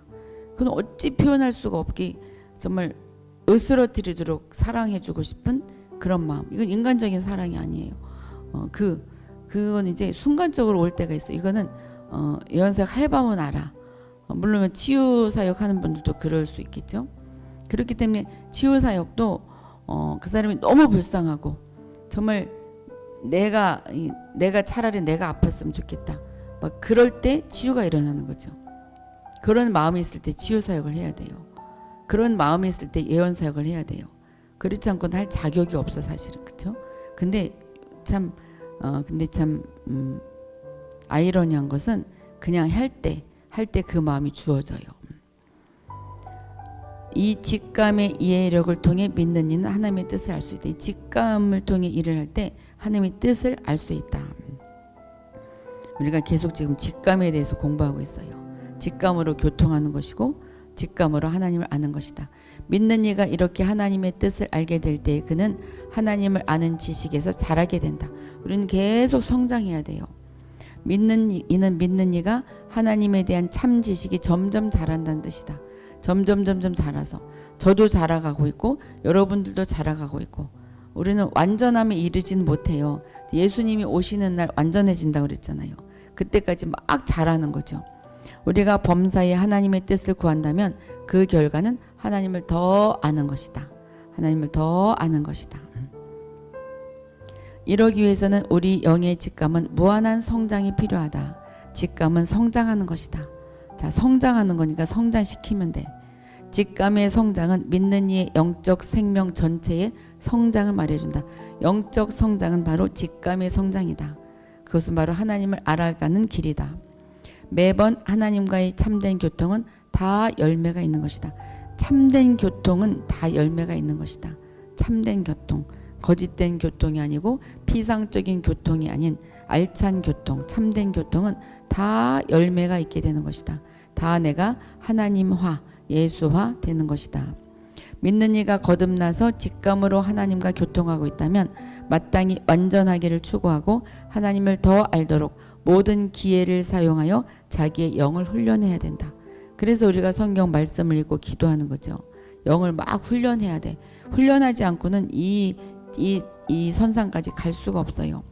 그건 어찌 표현할 수가 없게 정말 으스러뜨리도록 사랑해주고 싶은 그런 마음. 이건 인간적인 사랑이 아니에요. 그건 이제 순간적으로 올 때가 있어. 이거는 예언사역 해보면 알아. 물론 치유사역 하는 분들도 그럴 수 있겠죠. 그렇기 때문에 치유사역도 그 사람이 너무 불쌍하고 정말 내가 차라리 내가 아팠으면 좋겠다. 막 그럴 때 치유가 일어나는 거죠. 그런 마음이 있을 때 치유사역을 해야 돼요. 그런 마음이 있을 때 예언사역을 해야 돼요. 그렇지 않고는 할 자격이 없어 사실은. 그렇죠? 근데 참 아이러니한 것은 그냥 할 때 그 마음이 주어져요. 이 직감의 이해력을 통해 믿는 이는 하나님의 뜻을 알 수 있다. 이 직감을 통해 일을 할 때 하나님의 뜻을 알 수 있다. 우리가 계속 지금 직감에 대해서 공부하고 있어요. 직감으로 교통하는 것이고 직감으로 하나님을 아는 것이다. 믿는 이가 이렇게 하나님의 뜻을 알게 될 때 그는 하나님을 아는 지식에서 자라게 된다. 우리는 계속 성장해야 돼요. 믿는 이가 하나님에 대한 참 지식이 점점 자란다는 뜻이다. 점점 자라서 저도 자라가고 있고 여러분들도 자라가고 있고 우리는 완전함에 이르지는 못해요. 예수님이 오시는 날 완전해진다고 그랬잖아요. 그때까지 막 자라는 거죠. 우리가 범사에 하나님의 뜻을 구한다면 그 결과는 하나님을 더 아는 것이다. 하나님을 더 아는 것이다. 이러기 위해서는 우리 영의 직감은 무한한 성장이 필요하다. 직감은 성장하는 것이다. 자, 성장하는 거니까 성장시키면 돼. 직감의 성장은 믿는 이의 영적 생명 전체의 성장을 말해준다. 영적 성장은 바로 직감의 성장이다. 그것은 바로 하나님을 알아가는 길이다. 매번 하나님과의 참된 교통은 다 열매가 있는 것이다. 참된 교통은 다 열매가 있는 것이다. 참된 교통, 거짓된 교통이 아니고 피상적인 교통이 아닌 알찬 교통, 참된 교통은 다 열매가 있게 되는 것이다. 다 내가 하나님화, 예수화 되는 것이다. 믿는 이가 거듭나서 직감으로 하나님과 교통하고 있다면 마땅히 완전하기를 추구하고 하나님을 더 알도록 모든 기회를 사용하여 자기의 영을 훈련해야 된다. 그래서 우리가 성경 말씀을 읽고 기도하는 거죠. 영을 막 훈련해야 돼. 훈련하지 않고는 이 선상까지 갈 수가 없어요.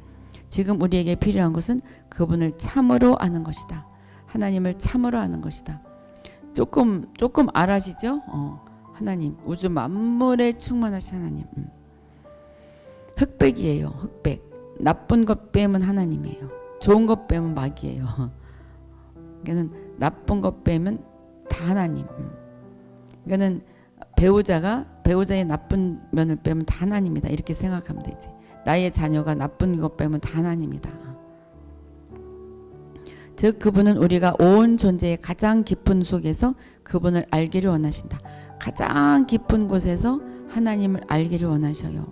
지금 우리에게 필요한 것은 그분을 참으로 아는 것이다. 하나님을 참으로 아는 것이다. 조금 알아시죠? 하나님, 우주 만물에 충만하신 하나님. 흑백이에요. 흑백. 나쁜 것 빼면 하나님이에요. 좋은 것 빼면 마귀예요. 그러니까 나쁜 것 빼면 다 하나님. 그러니까 배우자의 나쁜 면을 빼면 다 하나님이다. 이렇게 생각하면 되지. 나의 자녀가 나쁜 것 빼면 다 하나님이다. 즉 그분은 우리가 온 존재의 가장 깊은 속에서 그분을 알기를 원하신다. 가장 깊은 곳에서 하나님을 알기를 원하셔요.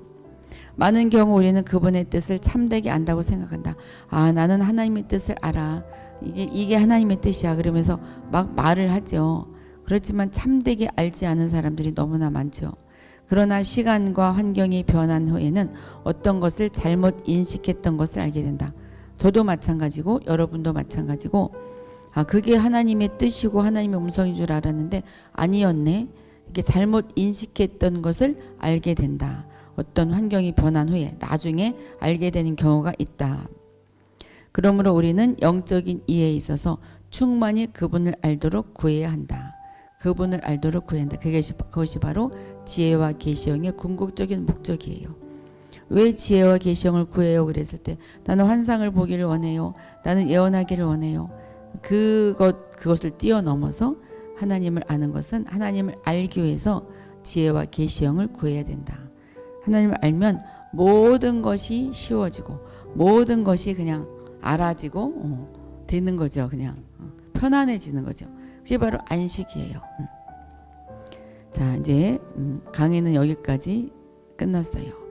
많은 경우 우리는 그분의 뜻을 참되게 안다고 생각한다. 아, 나는 하나님의 뜻을 알아. 이게 하나님의 뜻이야. 그러면서 막 말을 하죠. 그렇지만 참되게 알지 않은 사람들이 너무나 많죠. 그러나 시간과 환경이 변한 후에는 어떤 것을 잘못 인식했던 것을 알게 된다. 저도 마찬가지고 여러분도 마찬가지고 아, 그게 하나님의 뜻이고 하나님의 음성인 줄 알았는데 아니었네. 이렇게 잘못 인식했던 것을 알게 된다. 어떤 환경이 변한 후에 나중에 알게 되는 경우가 있다. 그러므로 우리는 영적인 이해에 있어서 충만히 그분을 알도록 구해야 한다. 그분을 알도록 구해야 한다. 그것이 바로 지혜와 계시형의 궁극적인 목적이에요. 왜 지혜와 계시형을 구해요? 그랬을 때 나는 환상을 보기를 원해요. 나는 예언하기를 원해요. 그것을 뛰어넘어서 하나님을 아는 것은 하나님을 알기 위해서 지혜와 계시형을 구해야 된다. 하나님을 알면 모든 것이 쉬워지고 모든 것이 그냥 알아지고 되는 거죠. 그냥 편안해지는 거죠. 그게 바로 안식이에요. 자, 이제 강의는 여기까지 끝났어요.